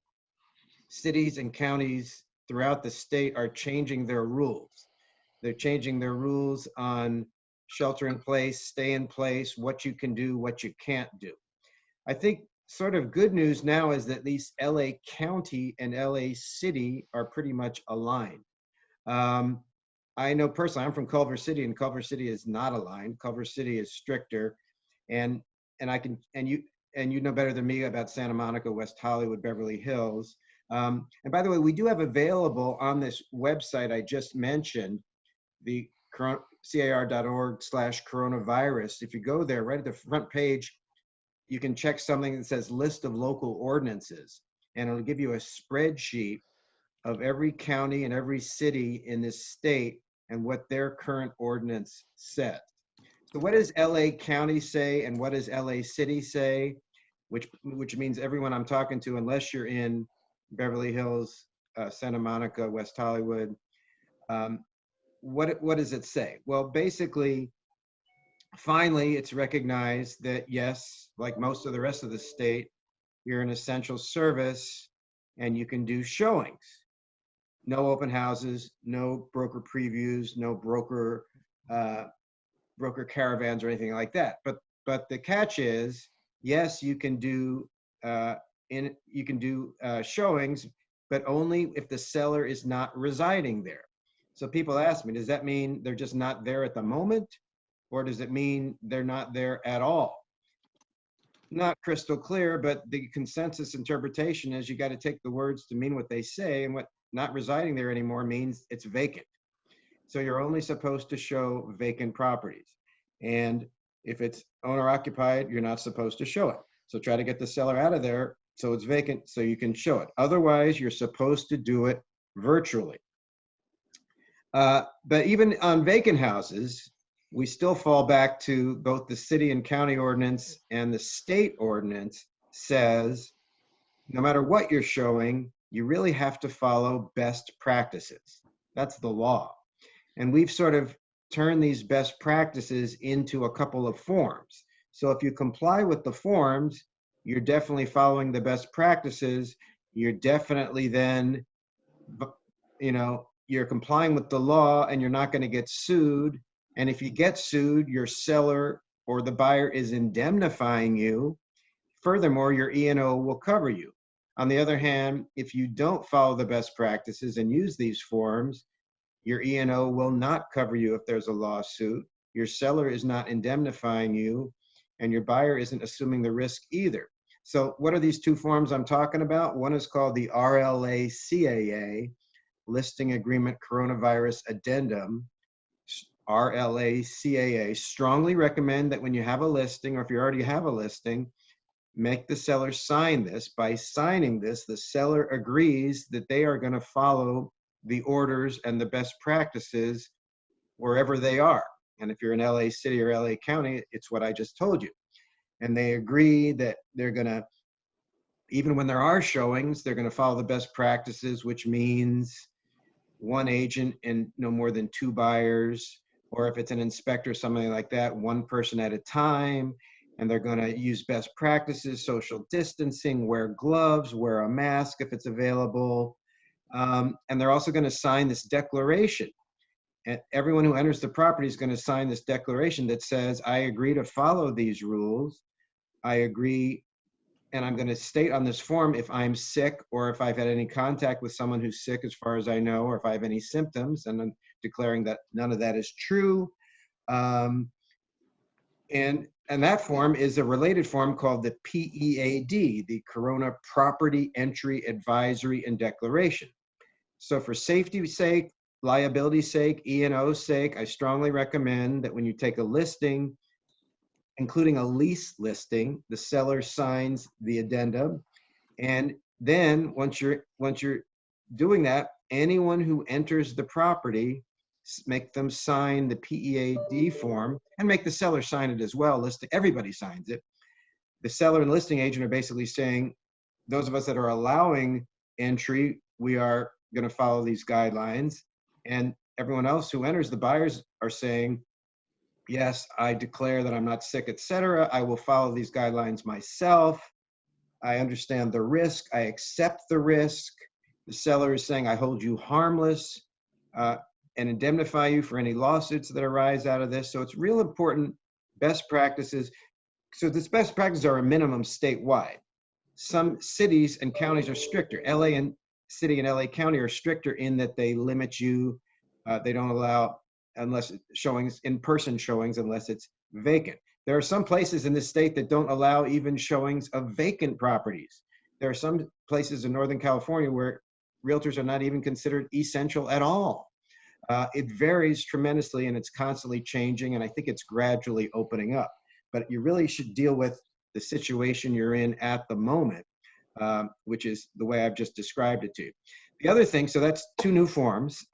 cities and counties throughout the state are changing their rules. They're changing their rules on shelter in place, stay in place, what you can do, what you can't do. I think sort of good news now is that at least LA County and LA City are pretty much aligned. I know personally, I'm from Culver City, and Culver City is not aligned. Culver City is stricter, and you know better than me about Santa Monica, West Hollywood, Beverly Hills. And by the way, we do have available on this website I just mentioned, the car.org/coronavirus. If you go there, right at the front page, you can check something that says list of local ordinances, and it'll give you a spreadsheet of every county and every city in this state and what their current ordinance says. So what does LA County say and what does LA City say? Which means everyone I'm talking to, unless you're in Beverly Hills, Santa Monica, West Hollywood, what does it say? Well, basically, finally, it's recognized that yes, like most of the rest of the state, you're an essential service and you can do showings. No open houses, no broker previews, no broker caravans or anything like that. But the catch is, yes, you can do showings, but only if the seller is not residing there. So people ask me, does that mean they're just not there at the moment, or does it mean they're not there at all? Not crystal clear, but the consensus interpretation is you got to take the words to mean what they say, and what not residing there anymore means it's vacant. So you're only supposed to show vacant properties. And if it's owner occupied, you're not supposed to show it. So try to get the seller out of there so it's vacant so you can show it. Otherwise, you're supposed to do it virtually. But even on vacant houses, we still fall back to both the city and county ordinance and the state ordinance says, no matter what you're showing, you really have to follow best practices. That's the law. And we've sort of turned these best practices into a couple of forms. So if you comply with the forms, you're definitely following the best practices. You're definitely then, you're complying with the law and you're not going to get sued And if you get sued, your seller or the buyer is indemnifying you. Furthermore, your E&O will cover you. On the other hand, if you don't follow the best practices and use these forms, your E&O will not cover you if there's a lawsuit. Your seller is not indemnifying you, and your buyer isn't assuming the risk either. So what are these two forms I'm talking about? One is called the RLA-CAA, Listing Agreement Coronavirus Addendum. RLA-CAA, strongly recommend that when you have a listing, or if you already have a listing, make the seller sign this. By signing this, the seller agrees that they are going to follow the orders and the best practices wherever they are. And if you're in LA City or LA County, it's what I just told you. And they agree that they're going to, even when there are showings, they're going to follow the best practices, which means one agent and no more than 2 buyers, or if it's an inspector, something like that, 1 person at a time. And they're going to use best practices, social distancing, wear gloves, wear a mask if it's available. And they're also going to sign this declaration. And everyone who enters the property is going to sign this declaration that says, I agree to follow these rules. I agree, and I'm going to state on this form if I'm sick or if I've had any contact with someone who's sick as far as I know, or if I have any symptoms, and I'm declaring that none of that is true. And that form is a related form called the PEAD, the Corona Property Entry Advisory and Declaration. So for safety's sake, liability's sake, E&O's sake, I strongly recommend that when you take a listing, including a lease listing, the seller signs the addendum. And then once you're doing that, anyone who enters the property, make them sign the PEAD form and make the seller sign it as well. Everybody signs it. The seller and listing agent are basically saying, those of us that are allowing entry, we are going to follow these guidelines. And everyone else who enters, the buyers are saying, yes, I declare that I'm not sick, etc. I will follow these guidelines myself. I understand the risk. I accept the risk. The seller is saying, I hold you harmless and indemnify you for any lawsuits that arise out of this. So it's real important, best practices. So these best practices are a minimum statewide. Some cities and counties are stricter. LA and City and LA County are stricter in that they limit you. They don't allow unless showings, in-person showings, unless it's vacant. There are some places in this state that don't allow even showings of vacant properties. There are some places in Northern California where realtors are not even considered essential at all. It varies tremendously and it's constantly changing, and I think it's gradually opening up. But you really should deal with the situation you're in at the moment, which is the way I've just described it to you. The other thing, so that's 2 new forms,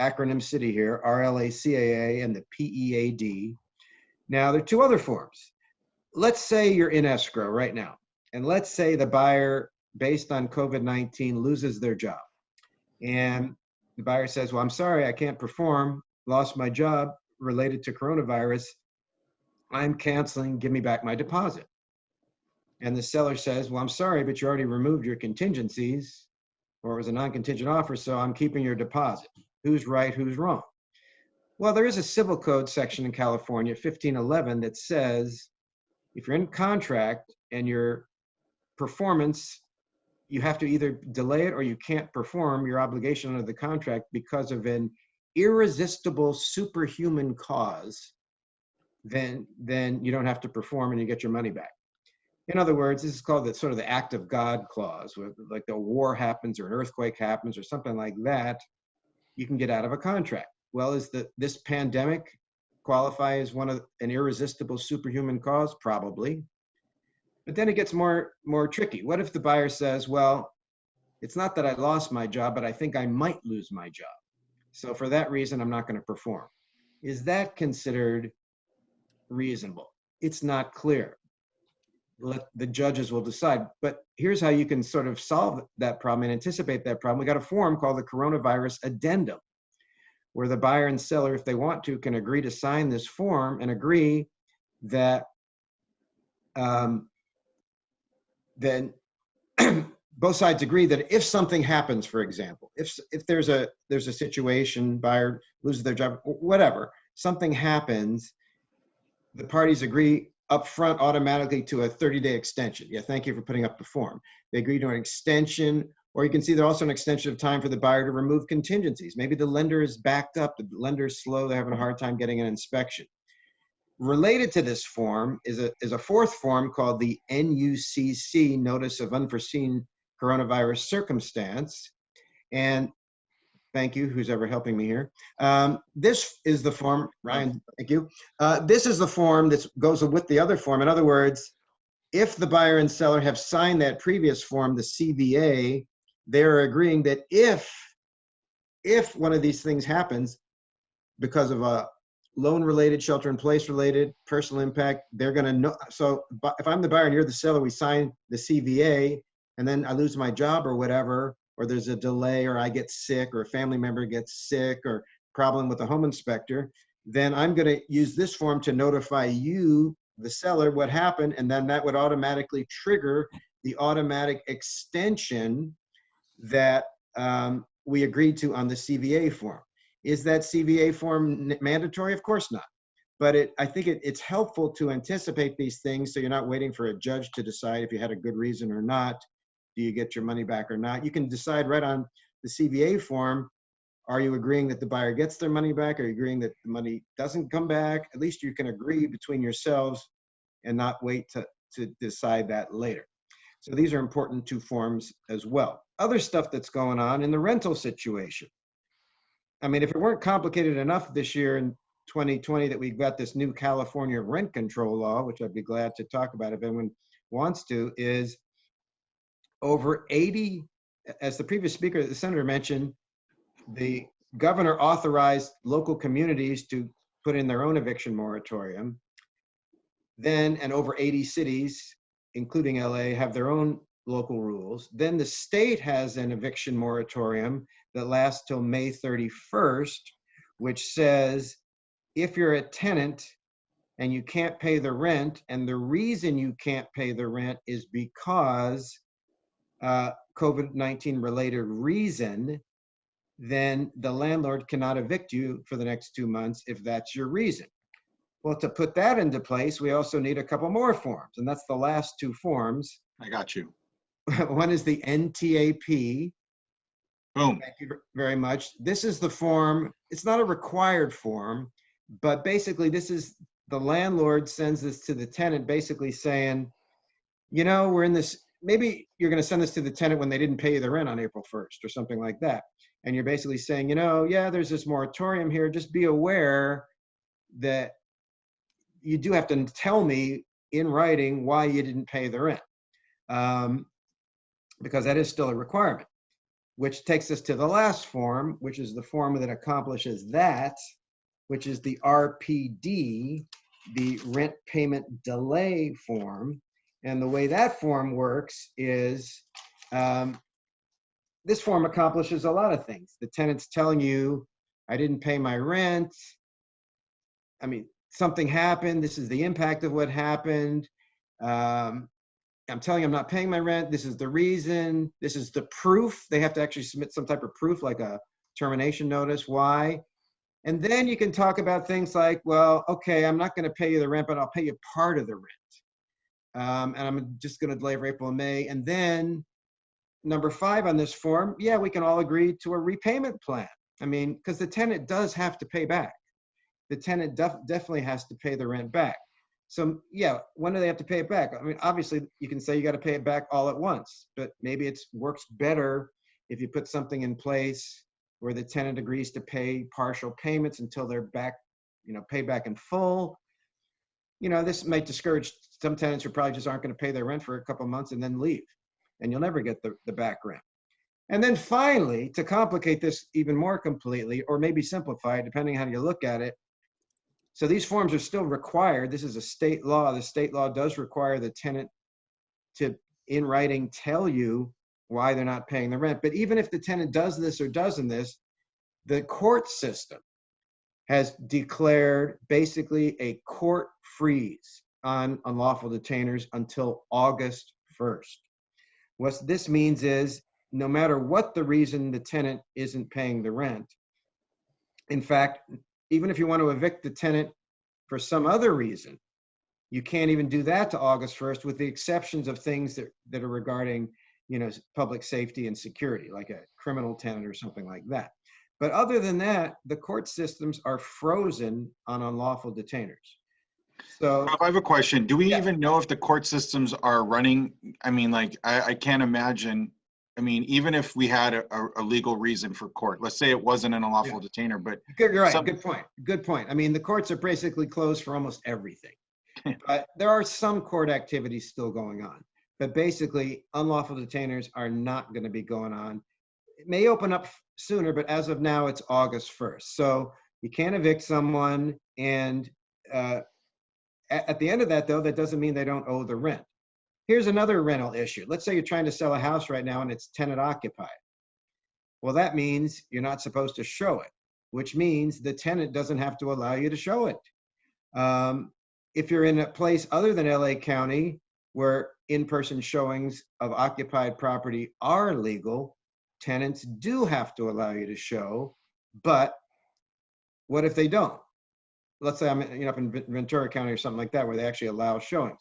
acronym City here, RLA-CAA and the PEAD. Now, there are 2 other forms. Let's say you're in escrow right now, and let's say the buyer, based on COVID-19, loses their job. And the buyer says, well, I'm sorry, I can't perform, lost my job related to coronavirus. I'm canceling, give me back my deposit. And the seller says, well, I'm sorry, but you already removed your contingencies, or it was a non-contingent offer, so I'm keeping your deposit. Who's right, who's wrong? Well, there is a civil code section in California, 1511, that says if you're in contract and your performance, you have to either delay it or you can't perform your obligation under the contract because of an irresistible superhuman cause, then you don't have to perform and you get your money back. In other words, this is called the sort of the act of God clause, where like a war happens or an earthquake happens or something like that, you can get out of a contract. Well, this pandemic qualify as an irresistible superhuman cause? Probably. But then it gets more tricky. What if the buyer says, well, it's not that I lost my job, but I think I might lose my job. So for that reason, I'm not going to perform. Is that considered reasonable? It's not clear. The judges will decide. But here's how you can sort of solve that problem and anticipate that problem. We got a form called the Coronavirus Addendum, where the buyer and seller, if they want to, can agree to sign this form and agree that then both sides agree that if something happens, for example, if there's a situation, buyer loses their job, whatever, something happens, the parties agree upfront automatically to a 30-day extension. Yeah, thank you for putting up the form. They agree to an extension, or you can see there's also an extension of time for the buyer to remove contingencies. Maybe the lender is backed up, the lender is slow, they're having a hard time getting an inspection. Related to this form is a fourth form called the NUCC, Notice of Unforeseen Coronavirus Circumstance. And thank you, who's ever helping me here. This is the form, Ryan, thank you. This is the form that goes with the other form. In other words, if the buyer and seller have signed that previous form, the CVA, they're agreeing that if one of these things happens because of a loan-related, shelter-in-place related, personal impact, they're gonna know. So if I'm the buyer and you're the seller, we sign the CVA, and then I lose my job or whatever, or there's a delay, or I get sick, or a family member gets sick, or problem with the home inspector, then I'm gonna use this form to notify you, the seller, what happened, and then that would automatically trigger the automatic extension that we agreed to on the CVA form. Is that CVA form mandatory? Of course not. But I think it's helpful to anticipate these things so you're not waiting for a judge to decide if you had a good reason or not. Do you get your money back or not? You can decide right on the CVA form, are you agreeing that the buyer gets their money back? Are you agreeing that the money doesn't come back? At least you can agree between yourselves and not wait to decide that later. So these are important two forms as well. Other stuff that's going on in the rental situation. I mean, if it weren't complicated enough this year in 2020 that we've got this new California rent control law, which I'd be glad to talk about if anyone wants to, is over 80, as the previous speaker, the senator mentioned, the governor authorized local communities to put in their own eviction moratorium. Then, and over 80 cities, including LA, have their own local rules. Then the state has an eviction moratorium that lasts till May 31st, which says if you're a tenant and you can't pay the rent, and the reason you can't pay the rent is because COVID-19 related reason, then the landlord cannot evict you for the next 2 months if that's your reason. Well, to put that into place, we also need a couple more forms, and that's the last two forms. I got you. One is the NTAP. Boom. Thank you very much. This is the form. It's not a required form, but basically this is the landlord sends this to the tenant, basically saying, you know, we're in this, maybe you're going to send this to the tenant when they didn't pay you the rent on April 1st or something like that. And you're basically saying, you know, yeah, there's this moratorium here. Just be aware that you do have to tell me in writing why you didn't pay the rent. Because that is still a requirement, which takes us to the last form, which is the form that accomplishes that, which is the RPD, the rent payment delay form. And the way that form works is this form accomplishes a lot of things. The tenant's telling you, I didn't pay my rent. I mean, something happened. This is the impact of what happened. I'm telling you I'm not paying my rent. This is the reason. This is the proof. They have to actually submit some type of proof, like a termination notice. Why? And then you can talk about things like, well, okay, I'm not going to pay you the rent, but I'll pay you part of the rent. And I'm just going to delay for April and May. And then number 5 on this form, yeah, we can all agree to a repayment plan. I mean, because the tenant does have to pay back. The tenant definitely has to pay the rent back. So yeah, when do they have to pay it back? I mean, obviously you can say you got to pay it back all at once, but maybe it works better if you put something in place where the tenant agrees to pay partial payments until they're back, you know, pay back in full. You know, this might discourage some tenants who probably just aren't going to pay their rent for a couple of months and then leave, and you'll never get the back rent. And then finally, to complicate this even more completely, or maybe simplify it, depending on how you look at it, so these forms are still required. This is a state law. The state law does require the tenant to, in writing, tell you why they're not paying the rent. But even if the tenant does this or doesn't this, the court system has declared basically a court freeze on unlawful detainers until August 1st. What this means is no matter what the reason the tenant isn't paying the rent, in fact, even if you want to evict the tenant for some other reason, you can't even do that to August 1st, with the exceptions of things that are regarding, public safety and security, like a criminal tenant or something like that. But other than that, the court systems are frozen on unlawful detainers. So Rob, I have a question. Do we Yeah. even know if the court systems are running? I mean, like, I can't imagine. I mean, even if we had a legal reason for court, let's say it wasn't an unlawful detainer, but you're right. some- Good point. Good point. I mean, the courts are basically closed for almost everything. But there are some court activities still going on. But basically, unlawful detainers are not going to be going on. It may open up sooner, but as of now, it's August 1st. So you can't evict someone. And at the end of that, though, that doesn't mean they don't owe the rent. Here's another rental issue. Let's say you're trying to sell a house right now and it's tenant occupied. Well, that means you're not supposed to show it, which means the tenant doesn't have to allow you to show it. If you're in a place other than LA County where in-person showings of occupied property are legal, tenants do have to allow you to show. But what if they don't? Let's say I'm up in Ventura County or something like that, where they actually allow showings.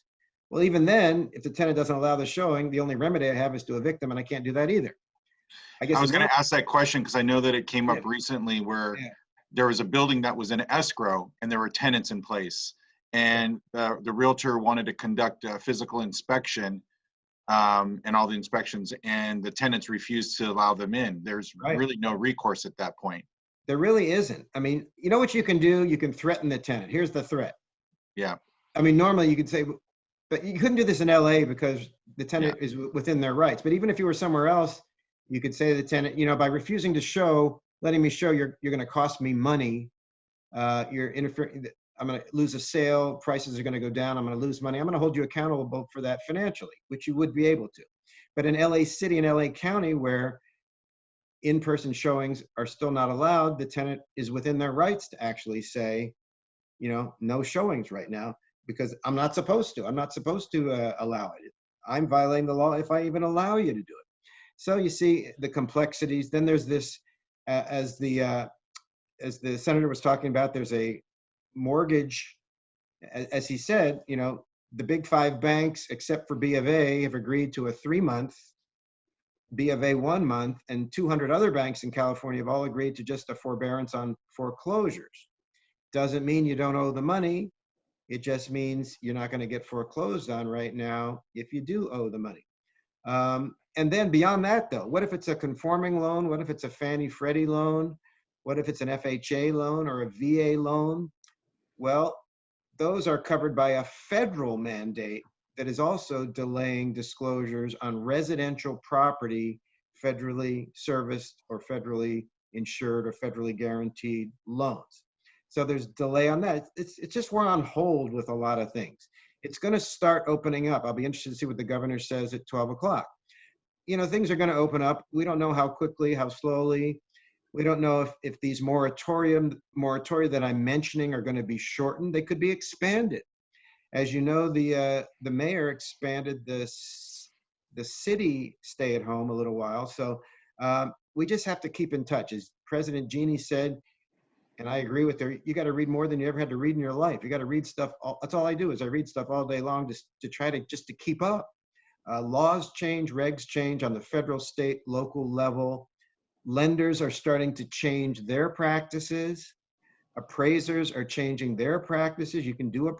Well, even then, if the tenant doesn't allow the showing, the only remedy I have is to evict them, and I can't do that either. I was going to ask that question because I know that it came up Yeah. recently where Yeah. there was a building that was in escrow and there were tenants in place, and the realtor wanted to conduct a physical inspection and all the inspections, and the tenants refused to allow them in. There's Right. really no recourse at that point. There really isn't. I mean, you know what you can do? You can threaten the tenant. Here's the threat. Yeah. I mean, normally you could say, but you couldn't do this in LA because the tenant is within their rights. But even if you were somewhere else, you could say to the tenant, by refusing to show, letting me show, you're going to cost me money. You're interfering. I'm going to lose a sale. Prices are going to go down. I'm going to lose money. I'm going to hold you accountable for that financially, which you would be able to. But in LA City and LA County, where in-person showings are still not allowed, the tenant is within their rights to actually say, no showings right now, because I'm not supposed to. I'm not supposed to allow it. I'm violating the law if I even allow you to do it. So you see the complexities. Then there's this, as the senator was talking about, there's a mortgage, as he said, the big 5 banks, except for B of A, have agreed to a 3-month, B of A 1 month, and 200 other banks in California have all agreed to just a forbearance on foreclosures. Doesn't mean you don't owe the money. It just means you're not going to get foreclosed on right now if you do owe the money. And then beyond that, though, what if it's a conforming loan? What if it's a Fannie Freddie loan? What if it's an FHA loan or a VA loan? Well, those are covered by a federal mandate that is also delaying disclosures on residential property, federally serviced or federally insured or federally guaranteed loans. So there's delay on that. It's just we're on hold with a lot of things. It's going to start opening up. I'll be interested to see what the governor says at 12 o'clock. Things are going to open up. We don't know how quickly, how slowly. We don't know if these moratoria that I'm mentioning are going to be shortened. They could be expanded. As you know, the mayor expanded the city stay-at-home a little while. So we just have to keep in touch. As President Jeanine said, and I agree with her, you got to read more than you ever had to read in your life. You got to read stuff. That's all I do is I read stuff all day long to try to keep up. Laws change, regs change on the federal, state, local level. Lenders are starting to change their practices. Appraisers are changing their practices. You can do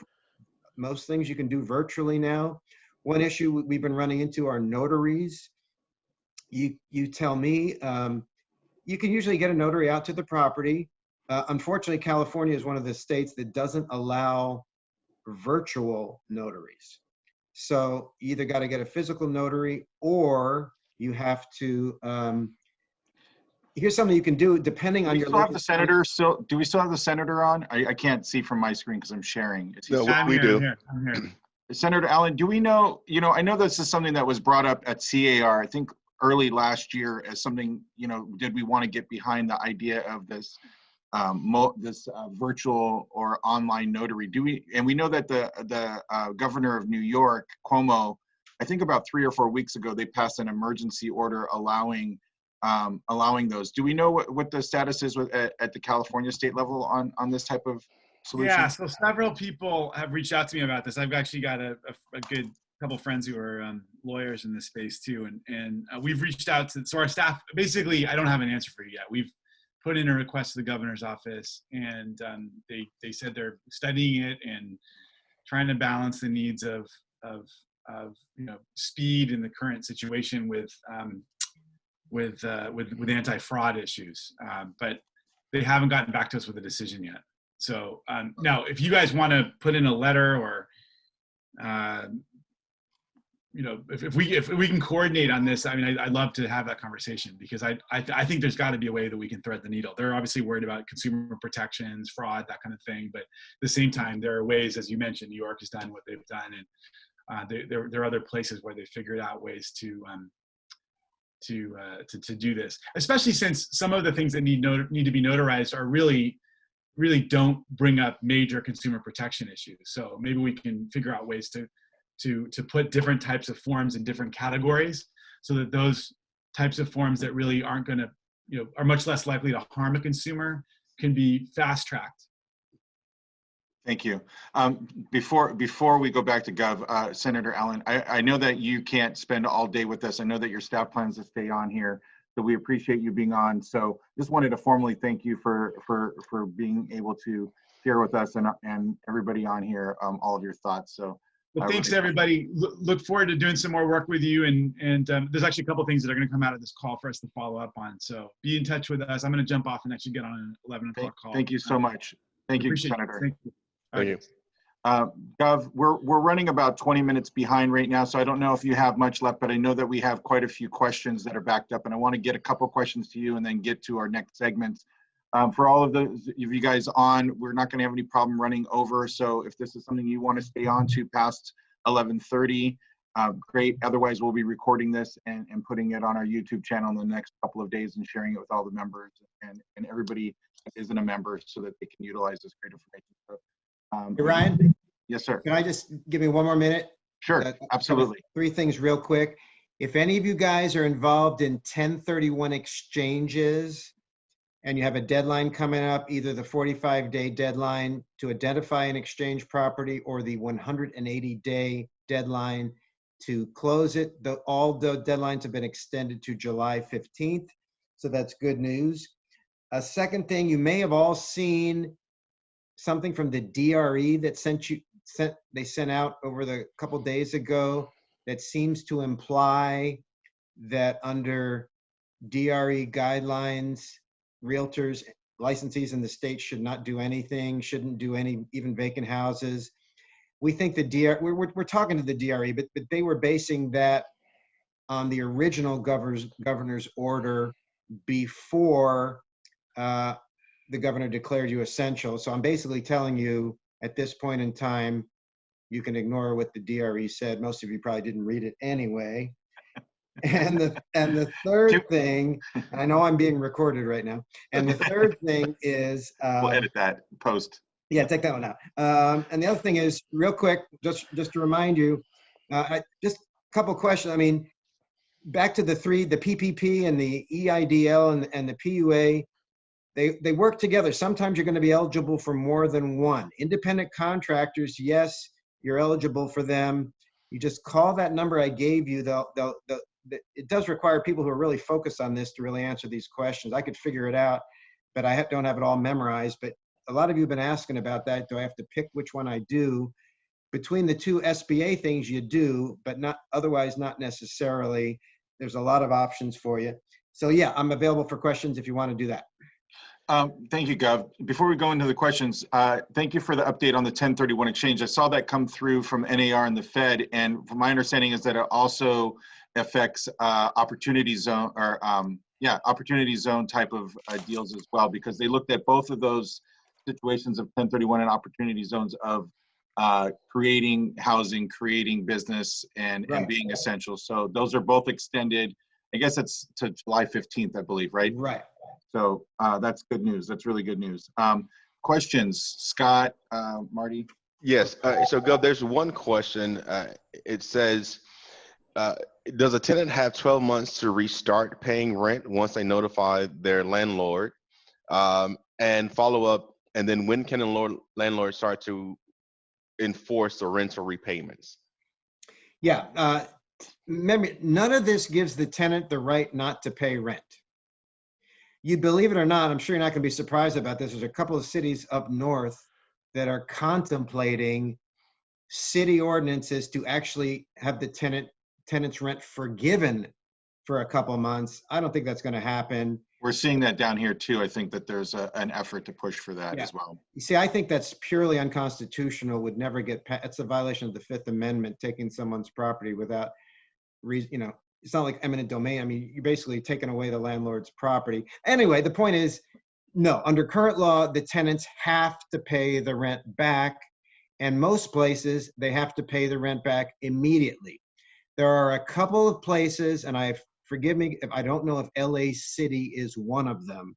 most things you can do virtually now. One issue we've been running into are notaries. You tell me, you can usually get a notary out to the property. Unfortunately, California is one of the states that doesn't allow virtual notaries. So you either got to get a physical notary or you have to, here's something you can do depending on your Do we still have the senator on? I can't see from my screen because I'm sharing. No, I'm we here, do. I'm here. Senator Allen, do we know, I know this is something that was brought up at C.A.R. I think early last year as something, did we want to get behind the idea of this virtual or online notary? And we know that the governor of New York, Cuomo, I think about 3 or 4 weeks ago, they passed an emergency order allowing allowing those. Do we know what the status is at the California state level on this type of solution? Yeah, so several people have reached out to me about this. I've actually got a good couple friends who are lawyers in this space too, and we've reached out to, so our staff, basically, I don't have an answer for you yet. We've put in a request to the governor's office, and they said they're studying it and trying to balance the needs of speed in the current situation with anti-fraud issues, but they haven't gotten back to us with a decision yet. So now, if you guys want to put in a letter, or if we can coordinate on this, I mean, I'd love to have that conversation, because I think there's got to be a way that we can thread the needle. They're obviously worried about consumer protections, fraud, that kind of thing, but at the same time, there are ways, as you mentioned, New York has done what they've done, and there are other places where they figured out ways to do this, especially since some of the things that need to be notarized are really don't bring up major consumer protection issues. So maybe we can figure out ways to put different types of forms in different categories, so that those types of forms that really aren't going to, are much less likely to harm a consumer, can be fast tracked. Thank you. Before we go back to Gov, Senator Allen, I know that you can't spend all day with us. I know that your staff plans to stay on here, so we appreciate you being on. So just wanted to formally thank you for being able to share with us and everybody on here all of your thoughts. So. Well, thanks everybody. Look forward to doing some more work with you, and there's actually a couple things that are going to come out of this call for us to follow up on. So be in touch with us. I'm going to jump off and actually get on an 11 o'clock call. Thank you so much. Thank you, Senator. Thank you. Thank you. Gov, we're running about 20 minutes behind right now, so I don't know if you have much left, but I know that we have quite a few questions that are backed up, and I want to get a couple questions to you and then get to our next segments. For all of those of you guys on, we're not going to have any problem running over, so if this is something you want to stay on to past 11:30, great. Otherwise, we'll be recording this and putting it on our YouTube channel in the next couple of days and sharing it with all the members and everybody that isn't a member, so that they can utilize this great information. So, Hey, Ryan? Yes, sir. Can I just give me one more minute? Sure, absolutely. 3 things real quick. If any of you guys are involved in 1031 exchanges and you have a deadline coming up, either the 45-day deadline to identify an exchange property or the 180-day deadline to close it, all the deadlines have been extended to July 15th. So that's good news. A second thing, you may have all seen something from the DRE that they sent out over the couple days ago that seems to imply that under DRE guidelines, realtors, licensees in the state should not do anything, shouldn't do any, even vacant houses. We think the we're talking to the DRE, but they were basing that on the original governor's order before the governor declared you essential. So I'm basically telling you at this point in time, you can ignore what the DRE said. Most of you probably didn't read it anyway. And the third thing, I know I'm being recorded right now. And the third thing is, we'll edit that post. Yeah, take that one out. And the other thing is, real quick, just to remind you, just a couple questions. I mean, back to the PPP and the EIDL and the PUA, they work together. Sometimes you're going to be eligible for more than one. Independent contractors, yes, you're eligible for them. You just call that number I gave you. It does require people who are really focused on this to really answer these questions. I could figure it out, but I don't have it all memorized. But a lot of you have been asking about that. Do I have to pick which one I do? Between the two SBA things you do, but otherwise not necessarily. There's a lot of options for you. So yeah, I'm available for questions if you want to do that. Thank you, Gov. Before we go into the questions, thank you for the update on the 1031 exchange. I saw that come through from NAR and the Fed, and from my understanding is that it also affects opportunity zone or opportunity zone type of deals as well, because they looked at both of those situations of 1031 and opportunity zones of creating housing, creating business, and being essential. So those are both extended. I guess it's to July 15th, I believe, right? Right. So that's good news. That's really good news. Questions, Scott, Marty? Yes. So, Gov, there's one question. It says, does a tenant have 12 months to restart paying rent once they notify their landlord? And follow up, and then when can a landlord start to enforce the rental repayments? Yeah, remember, none of this gives the tenant the right not to pay rent. You believe it or not, I'm sure you're not going to be surprised about this. There's a couple of cities up north that are contemplating city ordinances to actually have the tenant's rent forgiven for a couple of months. I don't think that's going to happen. We're seeing that down here too. I think that there's an effort to push for that Yeah. as well. You see, I think that's purely unconstitutional, would never get passed. It's a violation of the Fifth Amendment, taking someone's property without reason, you know, it's not like eminent domain. I mean, you're basically taking away the landlord's property. Anyway, the point is, no, under current law, the tenants have to pay the rent back. And most places, they have to pay the rent back immediately. There are a couple of places, and forgive me if I don't know if LA City is one of them,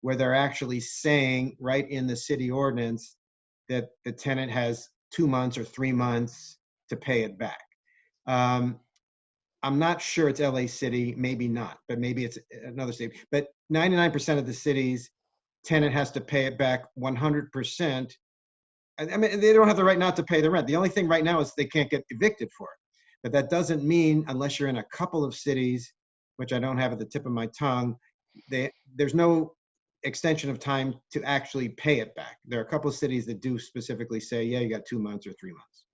where they're actually saying right in the city ordinance that the tenant has 2 months or 3 months to pay it back. I'm not sure it's LA City, maybe not, but maybe it's another city. But 99% of the cities, tenant has to pay it back 100%. I mean, they don't have the right not to pay the rent. The only thing right now is they can't get evicted for it. But that doesn't mean, unless you're in a couple of cities, which I don't have at the tip of my tongue, there's no extension of time to actually pay it back. There are a couple of cities that do specifically say, yeah, you got 2 months or 3 months.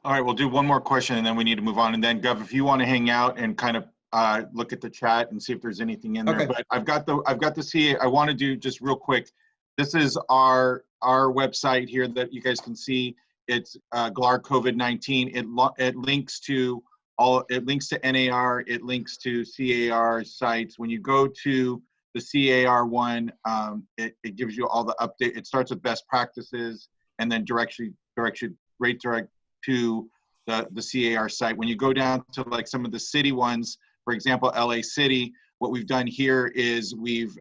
All right, we'll do one more question and then we need to move on. And then Gov, if you want to hang out and kind of look at the chat and see if there's anything in there. Okay. But I've got the CA. I want to do just real quick. This is our website here that you guys can see. It's GLAR COVID-19. It links to NAR. It links to C.A.R. sites. When you go to the C.A.R. one, it gives you all the update. It starts with best practices and then directs you right to the C.A.R. site. When you go down to like some of the city ones, for example, LA City, what we've done here is we've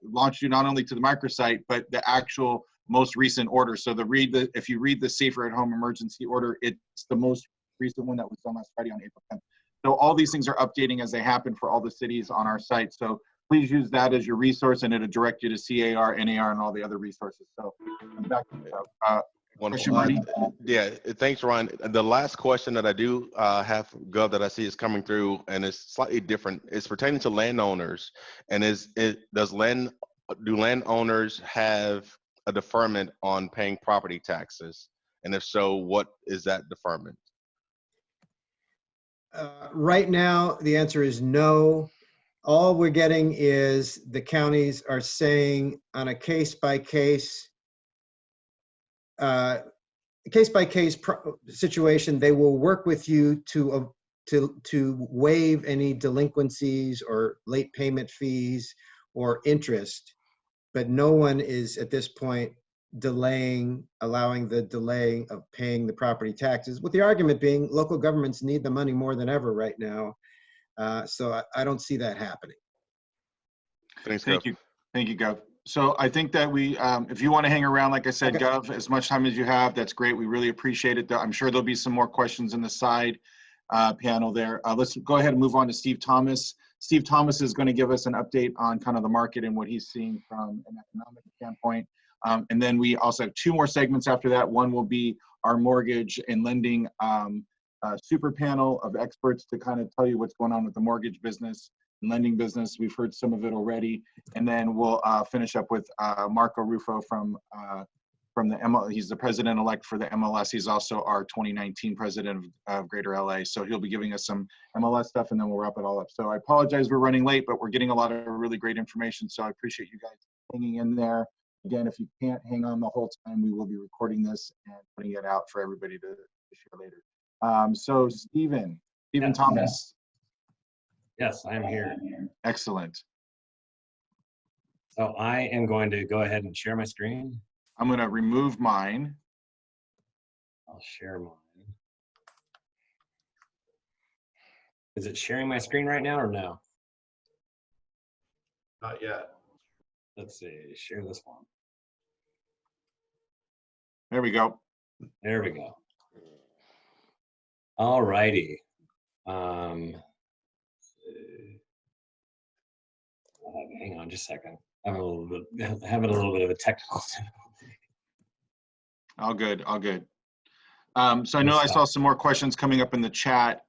launched you not only to the microsite, but the actual most recent order. So if you read the Safer at Home emergency order, it's the most recent one that was done last Friday on April 10th. So all these things are updating as they happen for all the cities on our site. So please use that as your resource, and it'll direct you to C.A.R., NAR, and all the other resources. So I'm back to you. Wonderful. Yeah, thanks, Ryan. The last question that I do have, Gov, that I see is coming through, and it's slightly different. It's pertaining to landowners, and do landowners have a deferment on paying property taxes? And if so, what is that deferment? Right now, the answer is no. All we're getting is the counties are saying on a case-by-case situation, they will work with you to waive any delinquencies or late payment fees or interest, but no one is at this point allowing the delay of paying the property taxes, with the argument being local governments need the money more than ever right now. So I don't see that happening. Thanks, Thank Gov. you. Thank you, Gov. So I think that if you want to hang around, like I said, Okay. Gov, as much time as you have, that's great. We really appreciate it. I'm sure there'll be some more questions in the side panel there. Let's go ahead and move on to Steve Thomas. Steve Thomas is going to give us an update on kind of the market and what he's seeing from an economic standpoint. And then we also have 2 more segments after that. One will be our mortgage and lending super panel of experts to kind of tell you what's going on with the mortgage business and lending business. We've heard some of it already. And then we'll finish up with Marco Rufo from the MLS. He's the president-elect for the MLS. He's also our 2019 president of Greater LA. So he'll be giving us some MLS stuff, and then we'll wrap it all up. So I apologize we're running late, but we're getting a lot of really great information. So I appreciate you guys hanging in there. Again, if you can't hang on the whole time, we will be recording this and putting it out for everybody to share later. So Stephen Thomas. Yes, I am here. Excellent. So I am going to go ahead and share my screen. I'm going to remove mine. I'll share mine. Is it sharing my screen right now or no? Not yet. Let's see, share this one. There we go. There we go. All righty. Hang on just a second. I'm having a little bit of a technical. All good, all good. So I know I saw some more questions coming up in the chat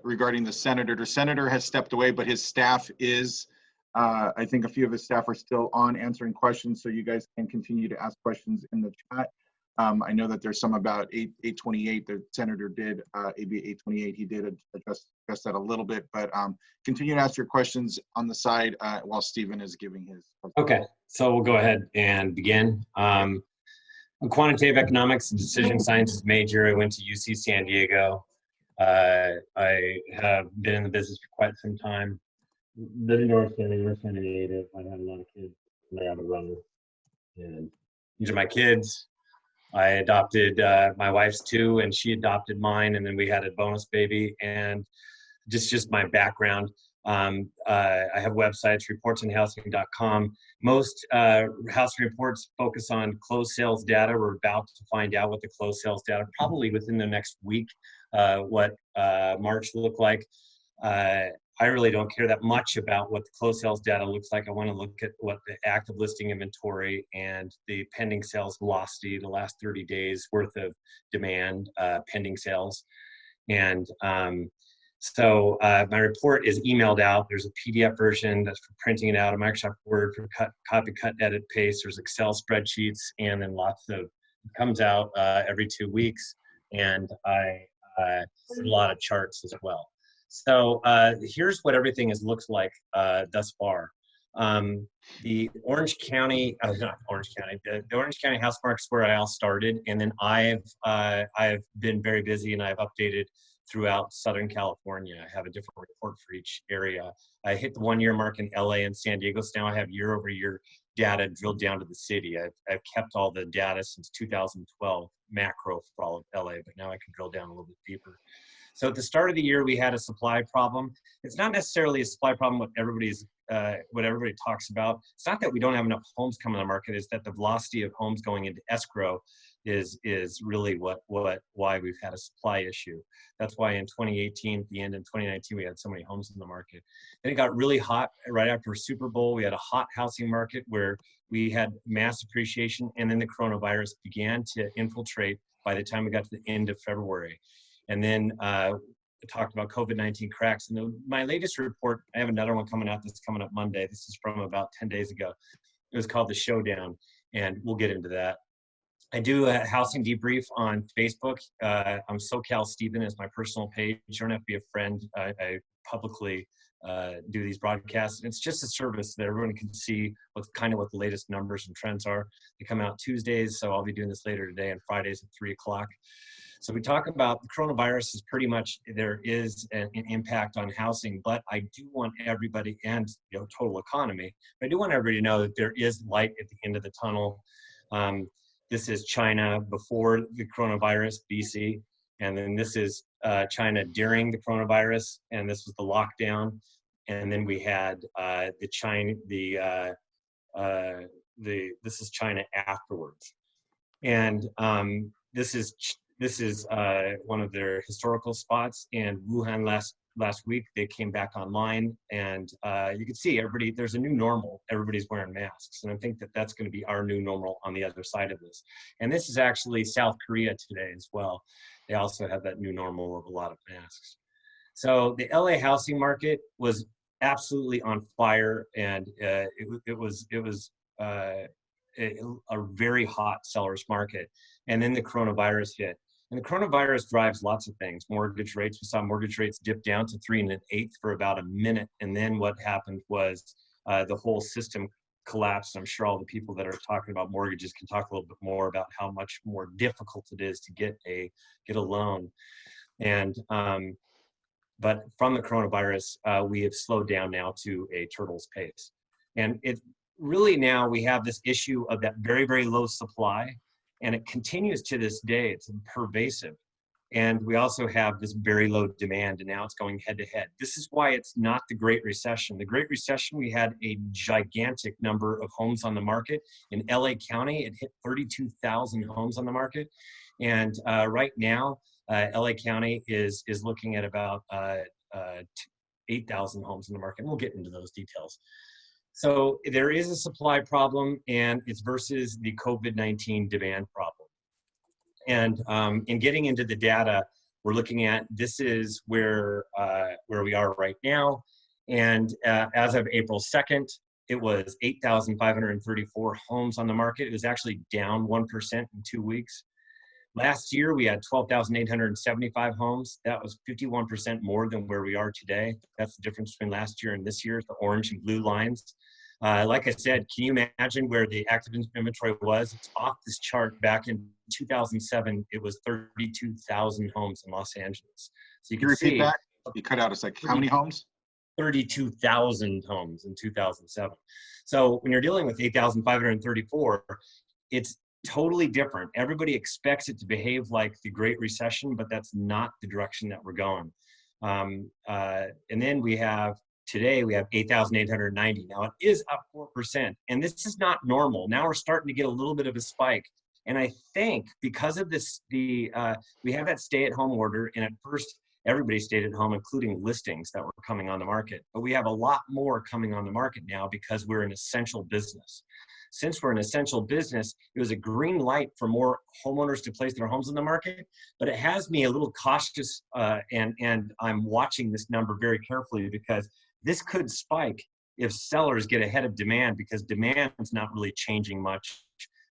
regarding the senator. The senator has stepped away, but his staff is, I think a few of his staff are still on answering questions, so you guys can continue to ask questions in the chat. I know that there's some about 828. The senator did, AB 828, he did address that a little bit, but continue to ask your questions on the side while Stephen is giving his. Okay, so we'll go ahead and begin. I'm a quantitative economics and decision sciences major. I went to UC San Diego. I have been in the business for quite some time. Lived in North County, native. I had a lot of kids. I have a runner. And these are my kids. I adopted my wife's two, and she adopted mine, and then we had a bonus baby. And just my background. I have websites, reportsonhousing.com. Most housing reports focus on closed sales data. We're about to find out what the closed sales data, probably within the next week, what March will look like. I really don't care that much about what the closed sales data looks like. I want to look at what the active listing inventory and the pending sales velocity, the last 30 days worth of demand, pending sales. And so my report is emailed out. There's a PDF version that's for printing it out, a Microsoft Word for copy, cut, edit, paste. There's Excel spreadsheets, and then it comes out every 2 weeks. And a lot of charts as well. So here's what everything looks like thus far. The Orange County, not Orange County, the Orange County house market's where I all started, and then I've been very busy, and I've updated throughout Southern California. I have a different report for each area. I hit the 1 year mark in LA and San Diego, so now I have year-over-year data drilled down to the city. I've kept all the data since 2012, macro for all of LA, but now I can drill down a little bit deeper. So at the start of the year, we had a supply problem. It's not necessarily a supply problem what everybody talks about. It's not that we don't have enough homes coming on the market, it's that the velocity of homes going into escrow is really why we've had a supply issue. That's why in 2018, at the end in 2019, we had so many homes in the market. Then it got really hot right after Super Bowl. We had a hot housing market where we had mass appreciation, and then the coronavirus began to infiltrate by the time we got to the end of February. And then I talked about COVID-19 cracks. And my latest report, I have another one coming out that's coming up Monday. This is from about 10 days ago. It was called The Showdown, and we'll get into that. I do a housing debrief on Facebook. I'm SoCal Stephen is my personal page. You don't have to be a friend. I publicly do these broadcasts. It's just a service that everyone can see what the latest numbers and trends are. They come out Tuesdays, so I'll be doing this later today, and Fridays at 3 o'clock. So we talk about the coronavirus is pretty much, there is an impact on housing, but I do want everybody, and total economy, but I do want everybody to know that there is light at the end of the tunnel. This is China before the coronavirus, BC, and then this is China during the coronavirus, and this was the lockdown, and then we had this is China afterwards, and this is one of their historical spots in Wuhan last week. They came back online, and you can see there's a new normal. Everybody's wearing masks, and I think that that's going to be our new normal on the other side of this. And this is actually South Korea today as well. They also have that new normal of a lot of masks. So the LA housing market was absolutely on fire, and it was a very hot seller's market. And then the coronavirus hit. And the coronavirus drives lots of things. Mortgage rates, we saw mortgage rates dip down to 3 1/8 for about a minute. And then what happened was the whole system collapsed. I'm sure all the people that are talking about mortgages can talk a little bit more about how much more difficult it is to get a loan. And but from the coronavirus, we have slowed down now to a turtle's pace. And it really now we have this issue of that very, very low supply. And it continues to this day. It's pervasive. And we also have this very low demand, and now it's going head to head. This is why it's not the Great Recession. The Great Recession, we had a gigantic number of homes on the market. In LA County, it hit 32,000 homes on the market. And right now, LA County is looking at about 8,000 homes in the market. We'll get into those details. So there is a supply problem, and it's versus the COVID-19 demand problem. And in getting into the data, we're looking at, this is where we are right now. And as of April 2nd, it was 8,534 homes on the market. It was actually down 1% in 2 weeks. Last year, we had 12,875 homes. That was 51% more than where we are today. That's the difference between last year and this year, the orange and blue lines. Like I said, can you imagine where the active inventory was? It's off this chart. Back in 2007, it was 32,000 homes in Los Angeles. So you can repeat see that? You cut out. It's like, how many homes? 32,000 homes in 2007. So when you're dealing with 8,534, it's totally different. Everybody expects it to behave like the Great Recession, but that's not the direction that we're going. And then we have, today we have 8,890. Now it is up 4%, and this is not normal. Now we're starting to get a little bit of a spike. And I think because of this, we have that stay-at-home order, and at first everybody stayed at home, including listings that were coming on the market. But we have a lot more coming on the market now because we're an essential business. Since we're an essential business, it was a green light for more homeowners to place their homes on the market, but it has me a little cautious, and I'm watching this number very carefully because this could spike if sellers get ahead of demand, because demand is not really changing much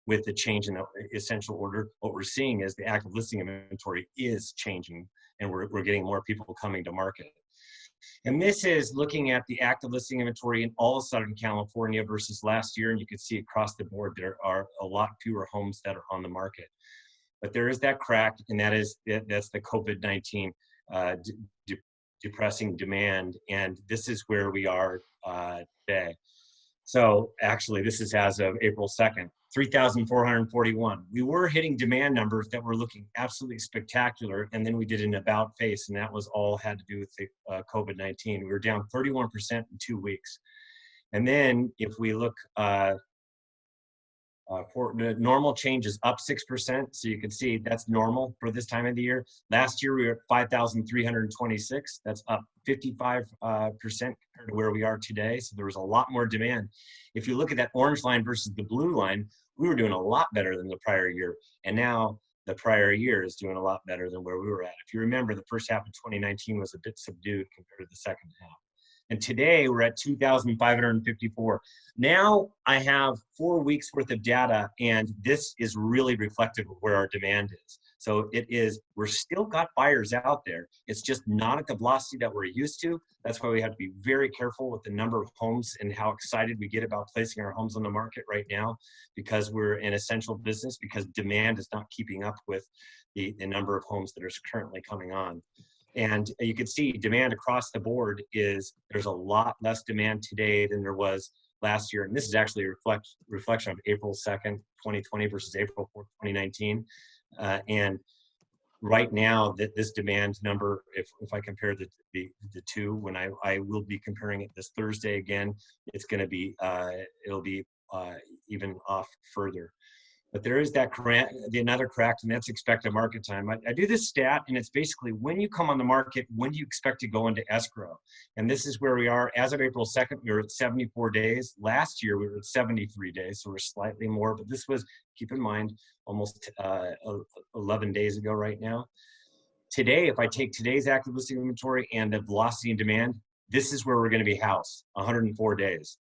with the change in the essential order. What we're seeing is the active listing inventory is changing, and we're getting more people coming to market. And this is looking at the active listing inventory in all of Southern California versus last year. And you can see across the board, there are a lot fewer homes that are on the market. But there is that crack, and that's the COVID-19 depressing demand. And this is where we are today. So actually, this is as of April 2nd, 3,441. We were hitting demand numbers that were looking absolutely spectacular, and then we did an about face, and that was all had to do with the COVID-19. We were down 31% in 2 weeks. And then if we look for the normal change is up 6%, so you can see that's normal for this time of the year. Last year we were at 5,326. That's up 55% compared to where we are today. So there was a lot more demand. If you look at that orange line versus the blue line, we were doing a lot better than the prior year, and now the prior year is doing a lot better than where we were at. If you remember, the first half of 2019 was a bit subdued compared to the second half. And today we're at 2,554. Now I have 4 weeks worth of data, and this is really reflective of where our demand is. So it is, we're still got buyers out there. It's just not at the velocity that we're used to. That's why we have to be very careful with the number of homes and how excited we get about placing our homes on the market right now, because we're an essential business, because demand is not keeping up with the number of homes that are currently coming on. And you can see demand across the board there's a lot less demand today than there was last year. And this is actually a reflection of April 2nd, 2020 versus April 4th, 2019. And right now, this demand number, if I compare the two, when I will be comparing it this Thursday again, it's going to be, it'll be even off further. But there is that another crack, and that's expected market time. I do this stat, and it's basically when you come on the market, when do you expect to go into escrow? And this is where we are. As of April 2nd, we were at 74 days. Last year, we were at 73 days, so we're slightly more. But this was, keep in mind, almost 11 days ago right now. Today, if I take today's active listing inventory and the velocity and demand, this is where we're going to be housed, 104 days.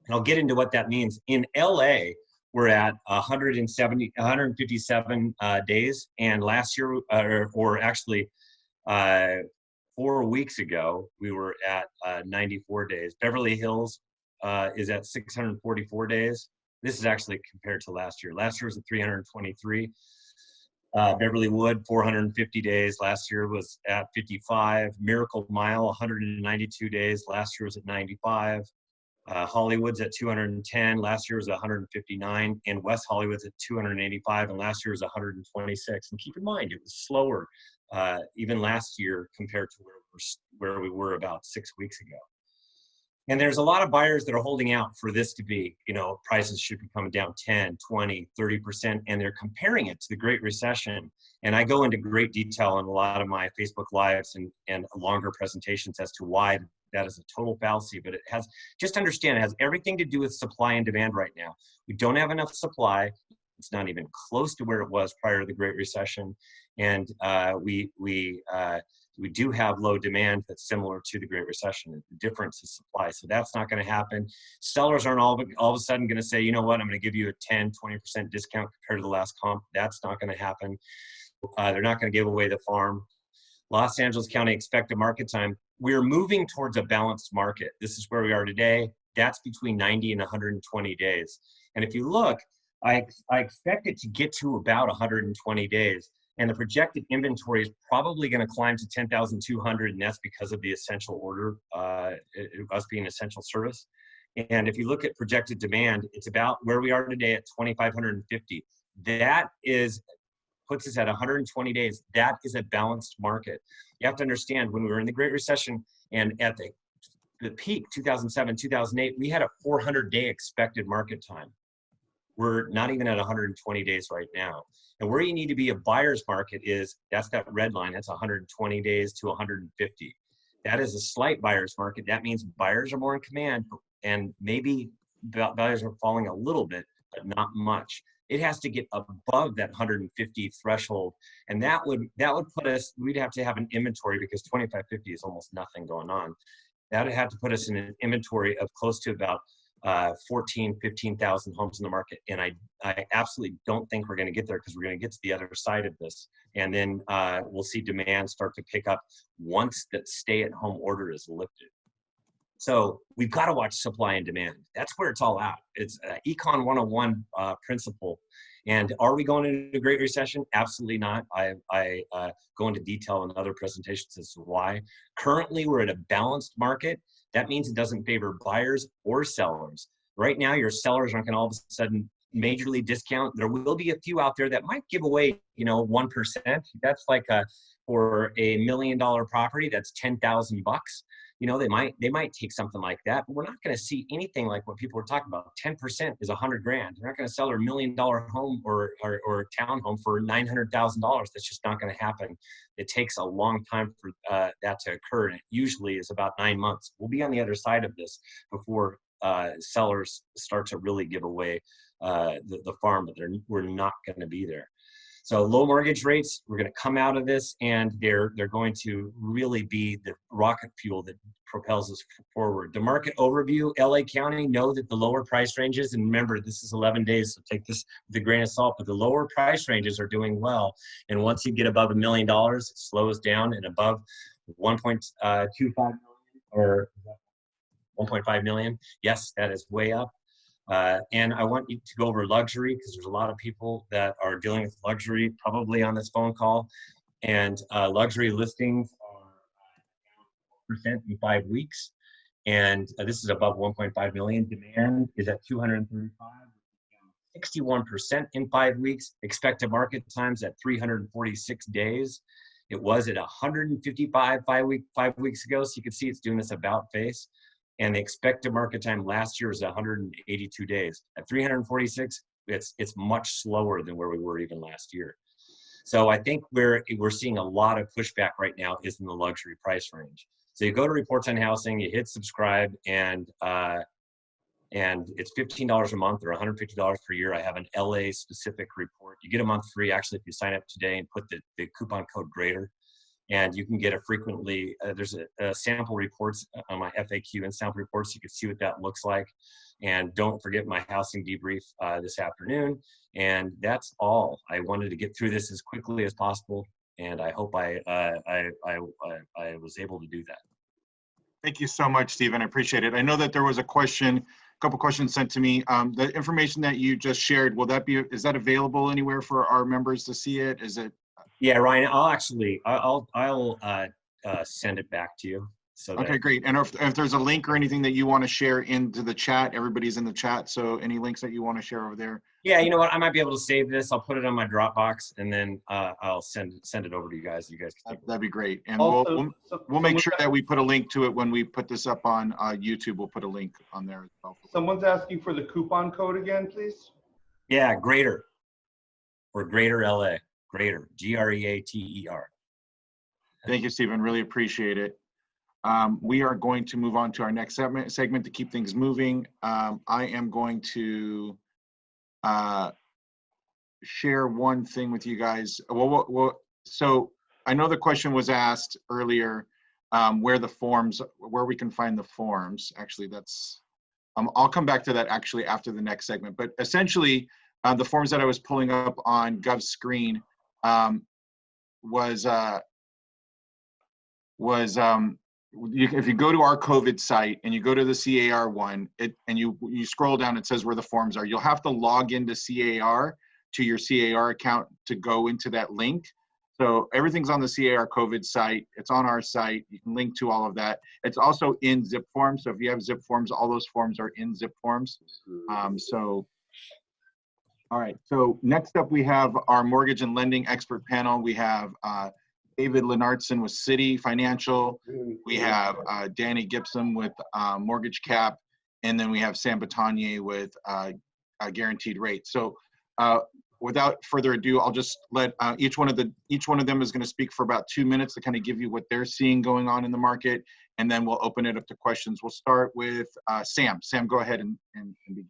And I'll get into what that means. In LA, we're at 157 days, and last year, or actually 4 weeks ago, we were at 94 days. Beverly Hills is at 644 days. This is actually compared to last year. Last year was at 323. Beverly Wood, 450 days. Last year was at 55. Miracle Mile, 192 days. Last year was at 95. Hollywood's at 210. Last year was 159. And West Hollywood's at 285. And last year was 126. And keep in mind, it was slower even last year compared to where we were about 6 weeks ago. And there's a lot of buyers that are holding out for this to be, you know, prices should be coming down 10, 20, 30%, and they're comparing it to the Great Recession. And I go into great detail in a lot of my Facebook Lives and longer presentations as to why that is a total fallacy, but it has, just understand, it has everything to do with supply and demand right now. We don't have enough supply. It's not even close to where it was prior to the Great Recession. And we do have low demand that's similar to the Great Recession. The difference is supply. So that's not going to happen. Sellers aren't all of a sudden going to say, you know what, I'm going to give you a 10, 20% discount compared to the last comp. That's not going to happen. They're not going to give away the farm. Los Angeles County expected market time. We're moving towards a balanced market. This is where we are today. That's between 90 and 120 days. And if you look, I expect it to get to about 120 days. And the projected inventory is probably going to climb to 10,200, and that's because of the essential order, us being essential service. And if you look at projected demand, it's about where we are today at 2,550. That puts us at 120 days. That is a balanced market. You have to understand, when we were in the Great Recession and at the peak, 2007, 2008, we had a 400-day expected market time. We're not even at 120 days right now. And where you need to be a buyer's market that's that red line. That's 120 days to 150. That is a slight buyer's market. That means buyers are more in command, and maybe values are falling a little bit, but not much. It has to get above that 150 threshold. And that would put us, we'd have to have an inventory, because 2,550 is almost nothing going on. That would have to put us in an inventory of close to about 15,000 homes in the market. And I absolutely don't think we're going to get there, because we're going to get to the other side of this. And then we'll see demand start to pick up once that stay-at-home order is lifted. So we've got to watch supply and demand. That's where it's all at. It's Econ 101 principle. And are we going into a Great Recession? Absolutely not. I go into detail in other presentations as to why. Currently, we're at a balanced market. That means it doesn't favor buyers or sellers. Right now, your sellers aren't going to all of a sudden majorly discount. There will be a few out there that might give away, 1%. That's like for $1 million property, that's $10,000 bucks. They might take something like that, but we're not going to see anything like what people are talking about. 10% is $100,000. They're not going to sell their $1 million home or townhome for $900,000. That's just not going to happen. It takes a long time for that to occur, and it usually is about 9 months. We'll be on the other side of this before sellers start to really give away the farm, but we're not going to be there. So low mortgage rates, we're going to come out of this, and they're going to really be the rocket fuel that propels us forward. The market overview, LA County, know that the lower price ranges, and remember, this is 11 days, so take this with a grain of salt, but the lower price ranges are doing well. And once you get above $1 million, it slows down, and above 1.25 million or 1.5 million, yes, that is way up. And I want you to go over luxury, because there's a lot of people that are dealing with luxury probably on this phone call. And luxury listings are down 4% in 5 weeks. And this is above 1.5 million. Demand is at 235, 61% in 5 weeks. Expected market times at 346 days. It was at 155 5 weeks ago. So you can see it's doing this about face. And the expected market time last year was 182 days. At 346, it's much slower than where we were even last year. So I think where we're seeing a lot of pushback right now is in the luxury price range. So you go to Reports on Housing, you hit subscribe, and it's $15 a month or $150 per year. I have an LA specific report. You get a month free, actually, if you sign up today and put the coupon code GREATER. And you can get there's a sample reports on my FAQ and sample reports. You can see what that looks like. And don't forget my housing debrief this afternoon. And that's all. I wanted to get through this as quickly as possible. And I hope I was able to do that. Thank you so much, Stephen. I appreciate it. I know that there was a couple questions sent to me. The information that you just shared, is that available anywhere for our members to see it? Is it? Yeah, Ryan, I'll send it back to you. So Okay, that, great. And if there's a link or anything that you want to share into the chat, everybody's in the chat. So any links that you want to share over there? yeah, you know what? I might be able to save this. I'll put it on my Dropbox, and then I'll send it over to you guys. You guys can take a look. That'd be great. And Also, we'll make someone's sure that we put a link to it when we put this up on YouTube. We'll put a link on there as well. Someone's asking for the coupon code again, please. Yeah, Greater, or Greater LA, Greater, GREATER. Thank you, Stephen. Really appreciate it. We are going to move on to our next segment to keep things moving. I am going to share one thing with you guys. So I know the question was asked earlier, where we can find the forms. Actually, that's, I'll come back to that actually after the next segment. But essentially, the forms that I was pulling up on Gov's screen if you go to our COVID site and you go to the C.A.R. one, and you scroll down, it says where the forms are. You'll have to log into C.A.R. to your C.A.R. account to go into that link. So everything's on the C.A.R. COVID site. It's on our site. You can link to all of that. It's also in zip forms. So if you have zip forms, all those forms are in zip forms. All right. So next up, we have our mortgage and lending expert panel. We have David Lennartson with Citi Financial. We have Danny Gipsman with Mortgage Cap, and then we have Sam Batayneh with Guaranteed Rate. So without further ado, I'll just let each one of them is going to speak for about 2 minutes to kind of give you what they're seeing going on in the market, and then we'll open it up to questions. We'll start with Sam. Sam, go ahead and begin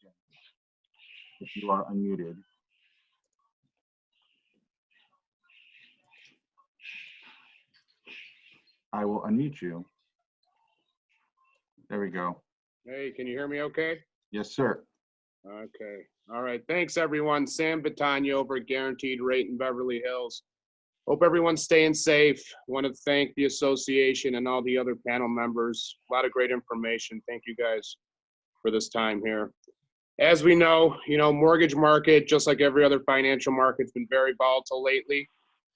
if you are unmuted. I will unmute you. There we go. Hey, can you hear me okay? Yes, sir. Okay. All right. Thanks, everyone. Sam Batayneh over at Guaranteed Rate in Beverly Hills. Hope everyone's staying safe. Want to thank the association and all the other panel members. A lot of great information. Thank you guys for this time here. As we know, mortgage market, just like every other financial market, has been very volatile lately.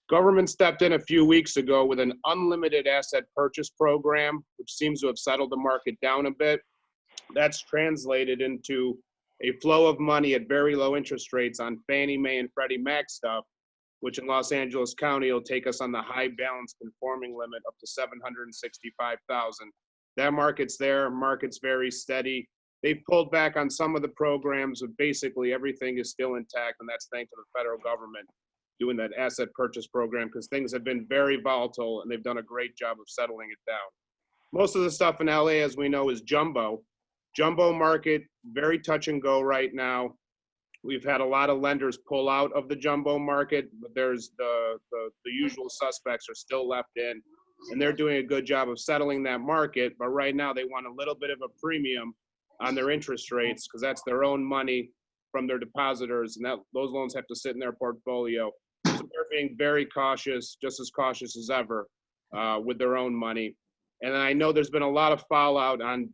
Government stepped in a few weeks ago with an unlimited asset purchase program, which seems to have settled the market down a bit. That's translated into a flow of money at very low interest rates on Fannie Mae and Freddie Mac stuff, which in Los Angeles County will take us on the high balance conforming limit up to $765,000. That market's there. Market's very steady. They've pulled back on some of the programs, but basically everything is still intact, and that's thanks to the federal government doing that asset purchase program, because things have been very volatile and they've done a great job of settling it down. Most of the stuff in LA, as we know, is jumbo. Jumbo market, very touch and go right now. We've had a lot of lenders pull out of the jumbo market, but there's the usual suspects are still left in, and they're doing a good job of settling that market. But right now they want a little bit of a premium on their interest rates, because that's their own money from their depositors, and those loans have to sit in their portfolio. So they're being very cautious, just as cautious as ever, with their own money. And I know there's been a lot of fallout on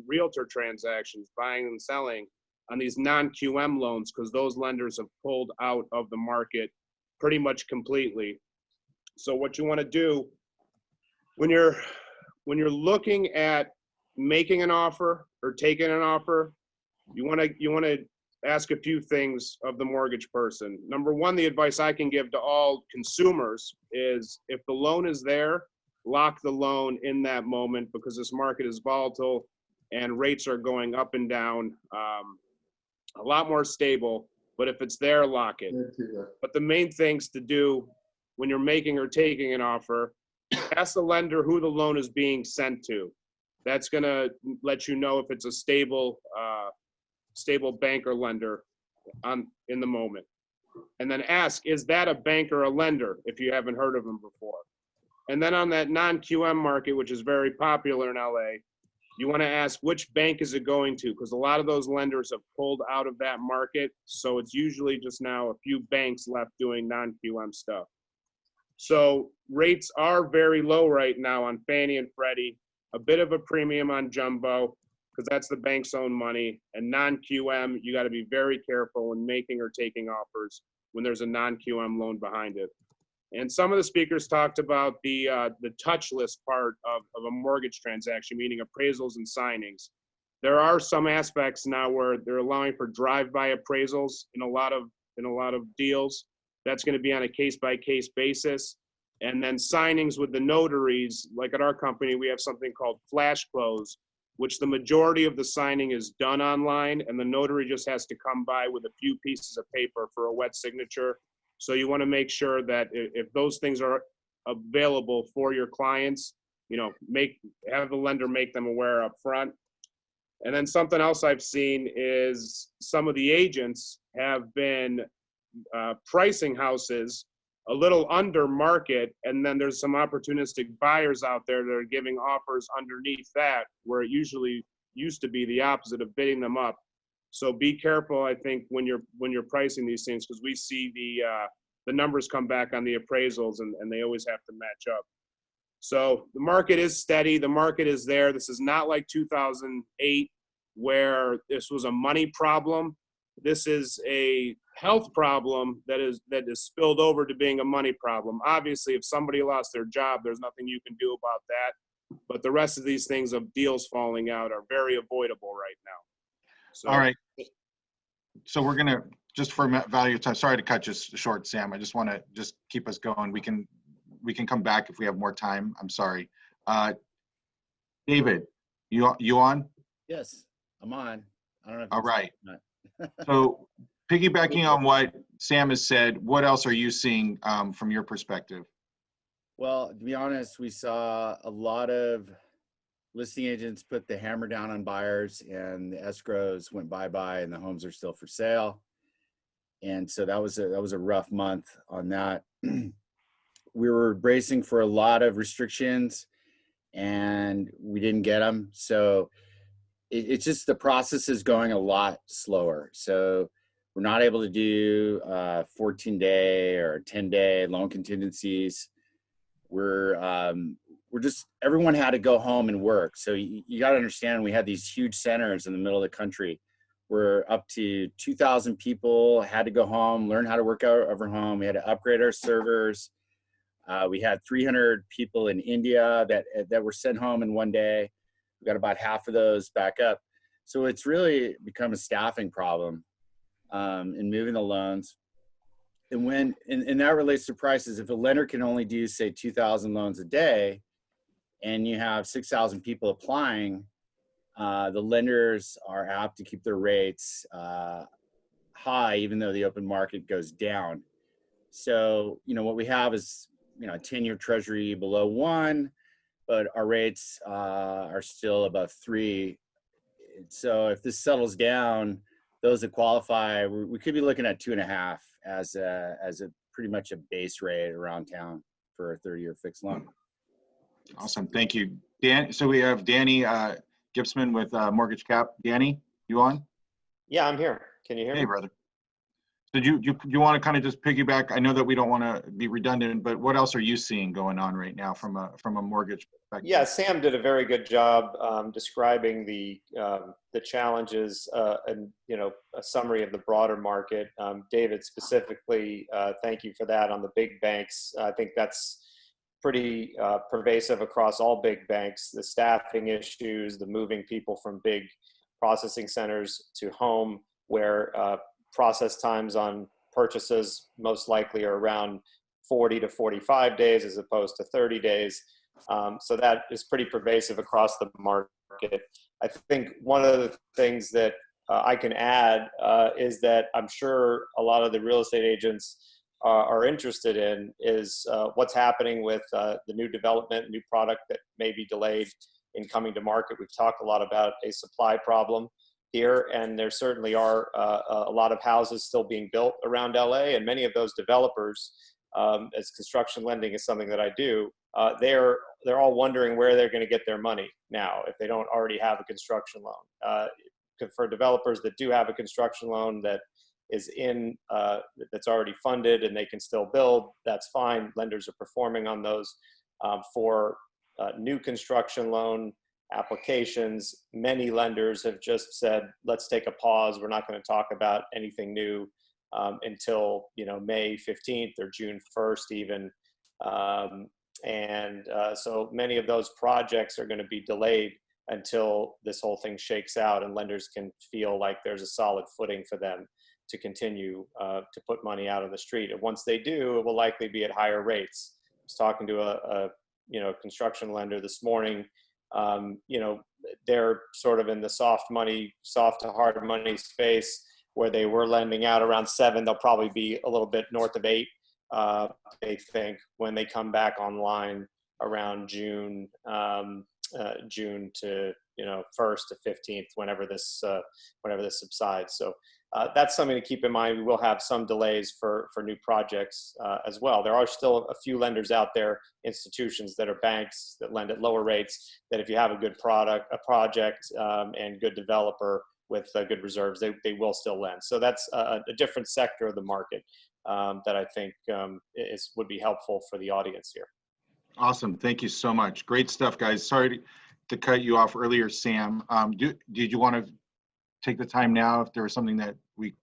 realtor transactions, buying and selling on these non-QM loans, because those lenders have pulled out of the market pretty much completely. So what you want to do when you're looking at making an offer or taking an offer, you want to ask a few things of the mortgage person. Number one, the advice I can give to all consumers is, if the loan is there, lock the loan in that moment, because this market is volatile and rates are going up and down, a lot more stable. But if it's there, lock it. But the main things to do when you're making or taking an offer, ask the lender who the loan is being sent to. That's going to let you know if it's a stable bank or lender in the moment. And then ask, is that a bank or a lender, if you haven't heard of them before? And then on that non-QM market, which is very popular in LA, you want to ask, which bank is it going to? Because a lot of those lenders have pulled out of that market. So it's usually just now a few banks left doing non-QM stuff. So rates are very low right now on Fannie and Freddie, a bit of a premium on jumbo, because that's the bank's own money. And non-QM, you got to be very careful when making or taking offers when there's a non-QM loan behind it. And some of the speakers talked about the touchless part of a mortgage transaction, meaning appraisals and signings. There are some aspects now where they're allowing for drive-by appraisals in a lot of deals. That's going to be on a case-by-case basis. And then signings with the notaries, like at our company, we have something called flash close, which the majority of the signing is done online, and the notary just has to come by with a few pieces of paper for a wet signature. So you want to make sure that if those things are available for your clients, you know, have the lender make them aware up front. And then something else I've seen is some of the agents have been pricing houses a little under market, and then there's some opportunistic buyers out there that are giving offers underneath that, where it usually used to be the opposite of bidding them up. So be careful, I think, when you're pricing these things, because we see the numbers come back on the appraisals, and they always have to match up. So the market is steady. The market is there. This is not like 2008, where this was a money problem. This is a health problem that is spilled over to being a money problem. Obviously, if somebody lost their job, there's nothing you can do about that. But the rest of these things of deals falling out are very avoidable right now. So, all right. So we're gonna, just for value of time, sorry to cut you short, Sam. I just want to just keep us going. We can come back if we have more time. I'm sorry. David, you on? Yes, I'm on. I don't know if All right. not. So piggybacking on what Sam has said, what else are you seeing from your perspective? Well, to be honest, we saw a lot of listing agents put the hammer down on buyers, and the escrows went bye-bye, and the homes are still for sale. And so that was a rough month on that. We were bracing for a lot of restrictions, and we didn't get them. So it's just the process is going a lot slower. So we're not able to do 14-day or 10-day loan contingencies. We're just, everyone had to go home and work. So you got to understand, we had these huge centers in the middle of the country where up to 2,000 people had to go home, learn how to work out of our home. We had to upgrade our servers. We had 300 people in India that were sent home in one day. We got about half of those back up. So it's really become a staffing problem in moving the loans. And and that relates to prices. If a lender can only do, say, 2,000 loans a day, and you have 6,000 people applying, the lenders are apt to keep their rates high, even though the open market goes down. So, what we have is, a 10-year treasury below 1, but our rates are still above 3. So if this settles down, those that qualify, we could be looking at 2.5 as a pretty much a base rate around town for a 30-year fixed loan. Awesome, thank you, Dan. So we have Danny Gipsman with Mortgage Cap. Danny, you on? Yeah, I'm here. Can you hear me? Hey, brother. So you want to kind of just piggyback? I know that we don't want to be redundant, but what else are you seeing going on right now from a mortgage perspective? Yeah, Sam did a very good job describing the challenges and a summary of the broader market. David, specifically, thank you for that on the big banks. I think that's pretty pervasive across all big banks. The staffing issues, the moving people from big processing centers to home, where process times on purchases most likely are around 40 to 45 days as opposed to 30 days. So that is pretty pervasive across the market. I think one of the things that I can add is that I'm sure a lot of the real estate agents are interested in is what's happening with the new development, new product that may be delayed in coming to market. We've talked a lot about a supply problem here, and there certainly are a lot of houses still being built around LA, and many of those developers, as construction lending is something that I do, they're all wondering where they're going to get their money now if they don't already have a construction loan. For developers that do have a construction loan that is that's already funded and they can still build, that's fine. Lenders are performing on those. For new construction loan applications, many lenders have just said, let's take a pause. We're not going to talk about anything new until, you know, May 15th or June 1st even. So many of those projects are going to be delayed until this whole thing shakes out and lenders can feel like there's a solid footing for them to continue to put money out on the street. And once they do, it will likely be at higher rates. I was talking to a construction lender this morning. You know, they're sort of in the soft to hard money space where they were lending out around 7. They'll probably be a little bit north of 8. They think when they come back online around June to 1st to 15th, whenever this subsides. So that's something to keep in mind. We will have some delays for new projects as well. There are still a few lenders out there, institutions that are banks that lend at lower rates, that if you have a good project and good developer with good reserves, they will still lend. So that's a different sector of the market that I think would be helpful for the audience here. Awesome. Thank you so much. Great stuff, guys. Sorry to cut you off earlier, Sam. Did you want to take the time now if there was something that we...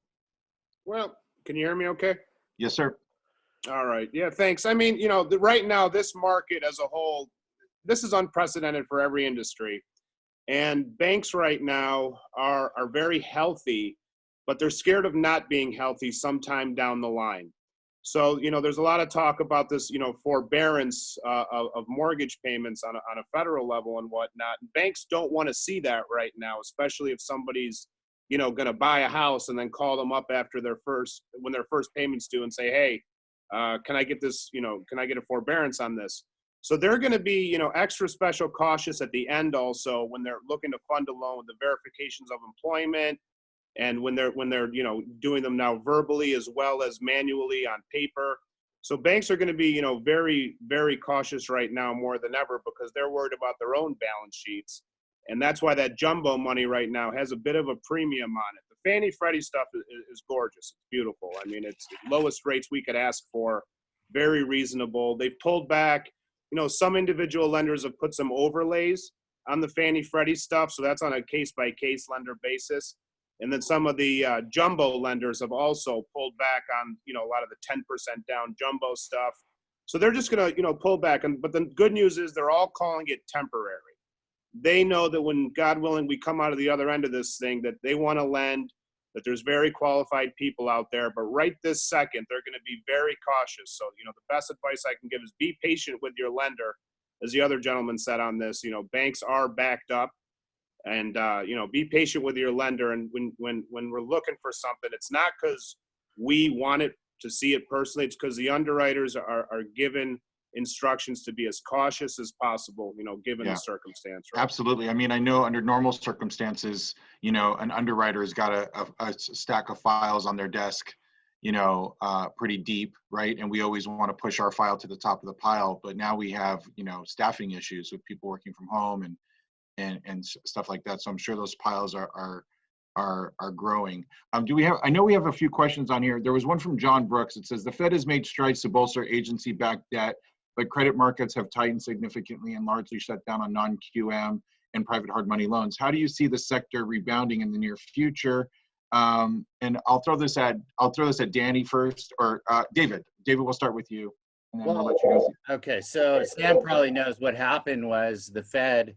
Well, can you hear me okay? Yes, sir. All right. Yeah, thanks. I mean, right now, this market as a whole, this is unprecedented for every industry. And banks right now are very healthy, but they're scared of not being healthy sometime down the line. So, there's a lot of talk about this, forbearance of mortgage payments on a federal level and whatnot. And banks don't want to see that right now, especially if somebody's, going to buy a house and then call them up after when their first payment's due and say, hey, can I get this, can I get a forbearance on this? So they're going to be, extra special cautious at the end also when they're looking to fund a loan, the verifications of employment, and when they're doing them now verbally as well as manually on paper. So banks are going to be very, very cautious right now more than ever because they're worried about their own balance sheets. And that's why that jumbo money right now has a bit of a premium on it. The Fannie Freddie stuff is gorgeous. It's beautiful. I mean, it's the lowest rates we could ask for, very reasonable. They've pulled back, some individual lenders have put some overlays on the Fannie Freddie stuff. So that's on a case by case lender basis. And then some of the jumbo lenders have also pulled back on, a lot of the 10% down jumbo stuff. So they're just going to, pull back. But the good news is they're all calling it temporary. They know that when, God willing, we come out of the other end of this thing, that they want to lend, that there's very qualified people out there. But right this second, they're going to be very cautious. So, the best advice I can give is be patient with your lender. As the other gentleman said on this, banks are backed up. And, be patient with your lender. And when we're looking for something, it's not because we want it to see it personally. It's because the underwriters are given instructions to be as cautious as possible, given the circumstance. Right? Absolutely. I mean, I know under normal circumstances, an underwriter has got a stack of files on their desk, pretty deep, right? And we always want to push our file to the top of the pile. But now we have, staffing issues with people working from home and stuff like that. So I'm sure those piles are growing. I know we have a few questions on here. There was one from John Brooks. It says the Fed has made strides to bolster agency-backed debt, but credit markets have tightened significantly and largely shut down on non-QM and private hard money loans. How do you see the sector rebounding in the near future? And I'll throw this at Danny first, or David. David, we'll start with you, and then we'll let you go. Okay, so Sam probably knows what happened was the Fed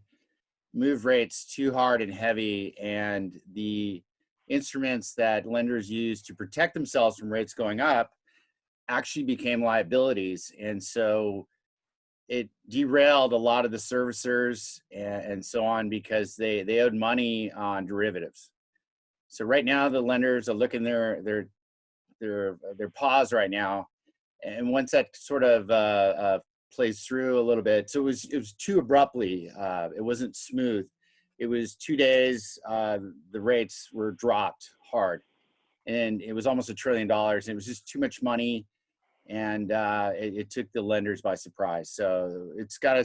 move rates too hard and heavy, and the instruments that lenders use to protect themselves from rates going up actually became liabilities. And so it derailed a lot of the servicers and so on because they owed money on derivatives. So right now the lenders are looking their pause right now. And once that sort of plays through a little bit. So it was too abruptly. It wasn't smooth. It was 2 days. The rates were dropped hard, and it was almost $1 trillion. And it was just too much money, and it took the lenders by surprise. So it's got to,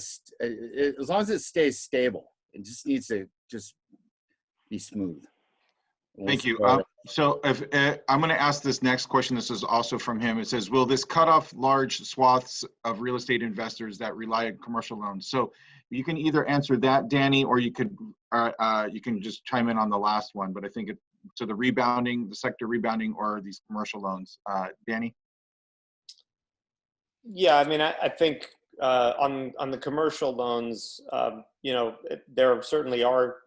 as long as it stays stable, it just needs to just be smooth. Thank you. So if I'm going to ask this next question, this is also from him. It says, will this cut off large swaths of real estate investors that rely on commercial loans? So you can either answer that, Danny, or you can just chime in on the last one. But I think to the rebounding, the sector rebounding, or these commercial loans? Danny? Yeah, I mean, I think on the commercial loans, you know, there certainly are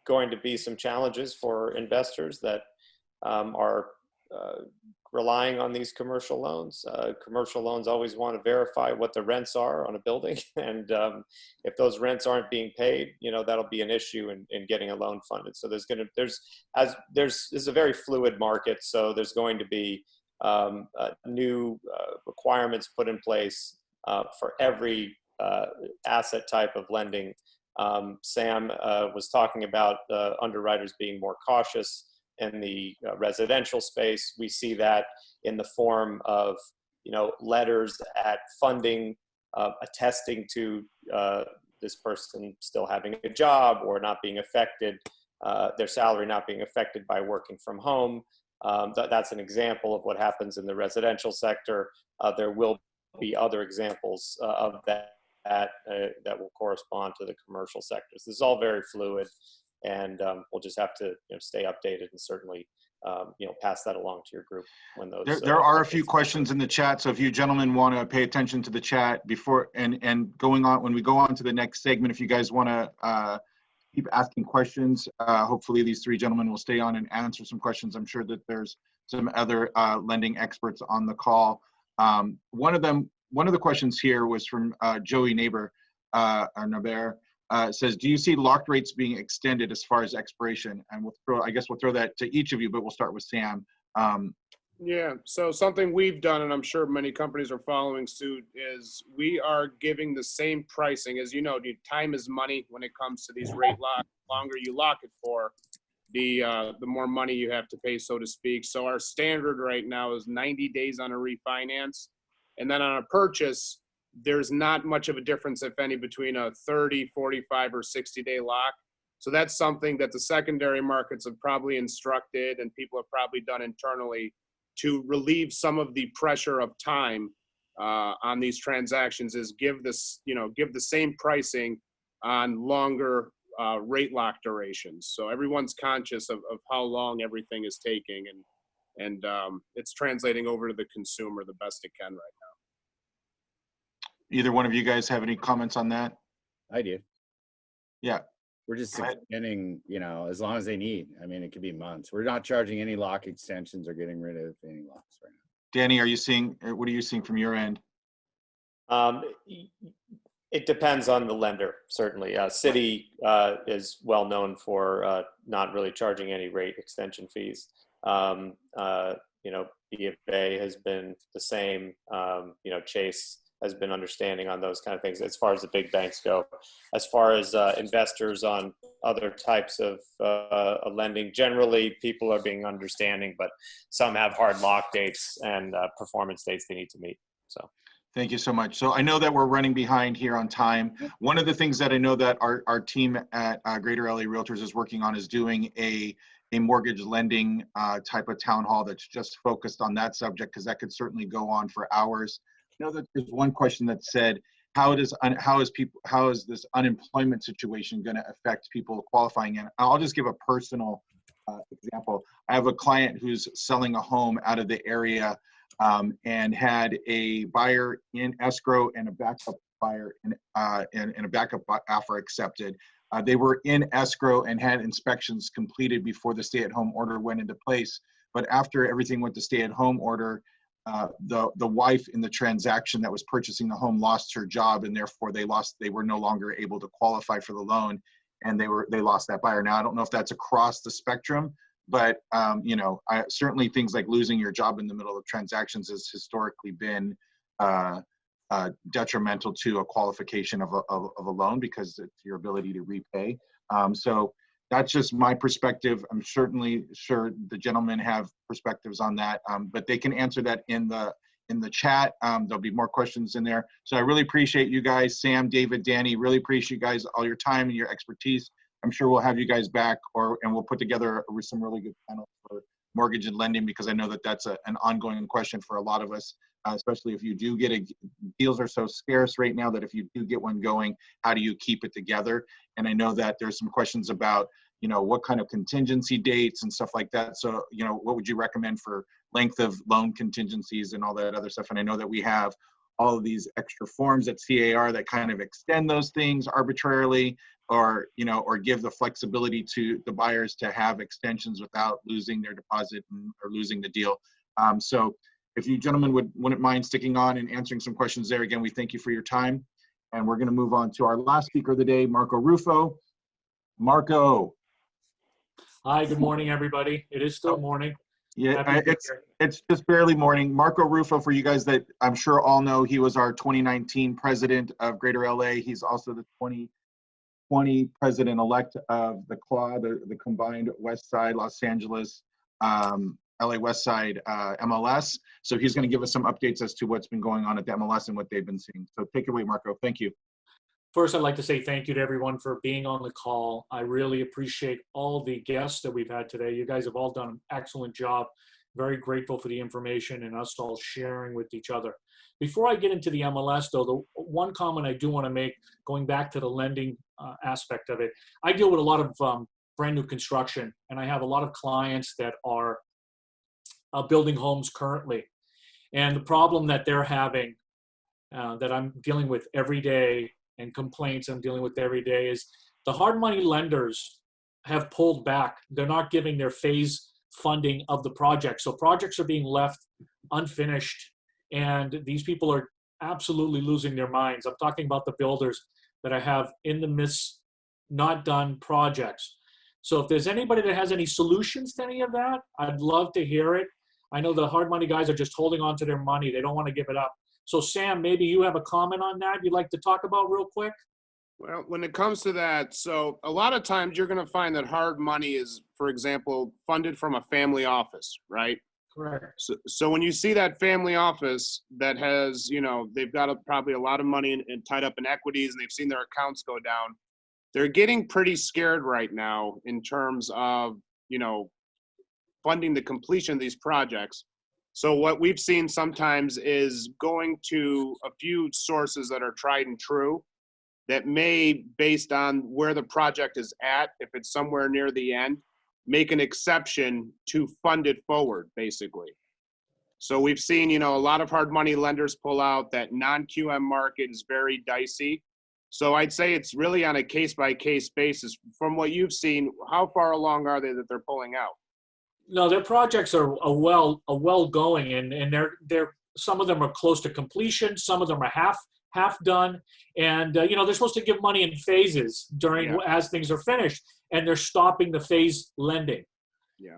going to be some challenges for investors that are relying on these commercial loans. Commercial loans always want to verify what the rents are on a building, and if those rents aren't being paid, you know, that'll be an issue in getting a loan funded. So this is a very fluid market, so there's going to be new requirements put in place for every asset type of lending. Sam was talking about underwriters being more cautious in the residential space. We see that in the form of, you know, letters at funding attesting to this person still having a job or not being affected, their salary not being affected by working from home. That's an example of what happens in the residential sector. There will be other examples of that will correspond to the commercial sectors. This is all very fluid, and we'll just have to, you know, stay updated and certainly, you know, pass that along to your group when those. There are a few questions in the chat, so if you gentlemen want to pay attention to the chat before and going on, when we go on to the next segment, if you guys want to keep asking questions, hopefully these three gentlemen will stay on and answer some questions. I'm sure that there's some other lending experts on the call. One of the questions here was from Joey Neighbor, Naber. Says, do you see locked rates being extended as far as expiration? And I guess we'll throw that to each of you, but we'll start with Sam. Yeah, so something we've done, and I'm sure many companies are following suit, is we are giving the same pricing. As you know, time is money when it comes to these rate locks. The longer you lock it for, the more money you have to pay, so to speak. So our standard right now is 90 days on a refinance. And then on a purchase, there's not much of a difference, if any, between a 30, 45, or 60-day lock. So that's something that the secondary markets have probably instructed and people have probably done internally to relieve some of the pressure of time on these transactions, is give the same pricing on longer rate lock durations. So everyone's conscious of how long everything is taking, and it's translating over to the consumer the best it can right now. Either one of you guys have any comments on that? I do. Yeah. We're just extending, you know, as long as they need. I mean, it could be months. We're not charging any lock extensions or getting rid of any locks right now. Danny, what are you seeing from your end? It depends on the lender, certainly. Citi is well known for not really charging any rate extension fees. You know, B of A has been the same. You know, Chase has been understanding on those kind of things as far as the big banks go. As far as investors on other types of lending, generally people are being understanding, but some have hard lock dates and performance dates they need to meet. So. Thank you so much. So I know that we're running behind here on time. One of the things that I know that our team at Greater LA Realtors is working on is doing a mortgage lending type of town hall that's just focused on that subject, because that could certainly go on for hours. I know that there's one question that said, how is this unemployment situation going to affect people qualifying? And I'll just give a personal example. I have a client who's selling a home out of the area and had a buyer in escrow and a backup buyer and a backup offer accepted. They were in escrow and had inspections completed before the stay-at-home order went into place. But after everything went to stay-at-home order, the wife in the transaction that was purchasing the home lost her job, and therefore they were no longer able to qualify for the loan, and they lost that buyer. Now I don't know if that's across the spectrum, but you know, certainly things like losing your job in the middle of transactions has historically been detrimental to a qualification of a loan, because it's your ability to repay. So that's just my perspective. I'm certainly sure the gentlemen have perspectives on that, but they can answer that in the chat. There'll be more questions in there. So I really appreciate you guys, Sam, David, Danny, really appreciate you guys, all your time and your expertise. I'm sure we'll have you guys back, and we'll put together some really good panels for mortgage and lending, because I know that that's an ongoing question for a lot of us, especially if you do get deals are so scarce right now that if you do get one going, how do you keep it together? And I know that there's some questions about, you know, what kind of contingency dates and stuff like that. So, you know, what would you recommend for length of loan contingencies and all that other stuff? And I know that we have all of these extra forms at C.A.R. that kind of extend those things arbitrarily, or, you know, or give the flexibility to the buyers to have extensions without losing their deposit or losing the deal. So if you gentlemen wouldn't mind sticking on and answering some questions there, again, we thank you for your time. And we're going to move on to our last speaker of the day, Marco Rufo. Marco. Hi, good morning, everybody. It is still morning. Yeah, it's just barely morning. Marco Rufo, for you guys that I'm sure all know, he was our 2019 president of Greater LA. He's also the 2020 president-elect of the CLAR, the Combined West Side Los Angeles LA West Side MLS. So he's going to give us some updates as to what's been going on at the MLS and what they've been seeing. So take it away, Marco. Thank you. First, I'd like to say thank you to everyone for being on the call. I really appreciate all the guests that we've had today. You guys have all done an excellent job. Very grateful for the information and us all sharing with each other. Before I get into the MLS, though, the one comment I do want to make, going back to the lending aspect of it, I deal with a lot of brand new construction, and I have a lot of clients that are building homes currently. And the problem that they're having, that I'm dealing with every day, and complaints I'm dealing with every day, is the hard money lenders have pulled back. They're not giving their phase funding of the project. So projects are being left unfinished, and these people are absolutely losing their minds. I'm talking about the builders that I have in the midst, not done projects. So if there's anybody that has any solutions to any of that, I'd love to hear it. I know the hard money guys are just holding on to their money. They don't want to give it up. So Sam, maybe you have a comment on that you'd like to talk about real quick? Well, when it comes to that, so a lot of times you're going to find that hard money is, for example, funded from a family office, right? Correct. So when you see that family office that has, you know, they've got probably a lot of money and tied up in equities, and they've seen their accounts go down, they're getting pretty scared right now in terms of, you know, funding the completion of these projects. So what we've seen sometimes is going to a few sources that are tried and true that may, based on where the project is at, if it's somewhere near the end, make an exception to fund it forward, basically. So we've seen, you know, a lot of hard money lenders pull out. That non-QM market is very dicey. So I'd say it's really on a case-by-case basis. From what you've seen, how far along are they that they're pulling out? No, their projects are well going, and they're some of them are close to completion, some of them are half done, and you know, they're supposed to give money in phases as things are finished, and they're stopping the phase lending,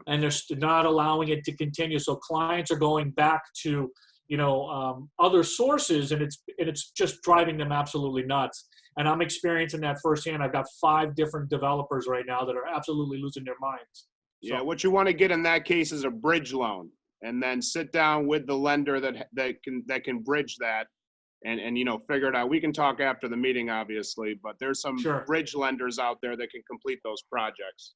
and they're not allowing it to continue. So clients are going back to, you know, other sources, and it's just driving them absolutely nuts. And I'm experiencing that firsthand. I've got 5 different developers right now that are absolutely losing their minds. Yeah, what you want to get in that case is a bridge loan, and then sit down with the lender that can bridge that, and you know, figure it out. We can talk after the meeting, obviously, but there's some bridge lenders out there that can complete those projects.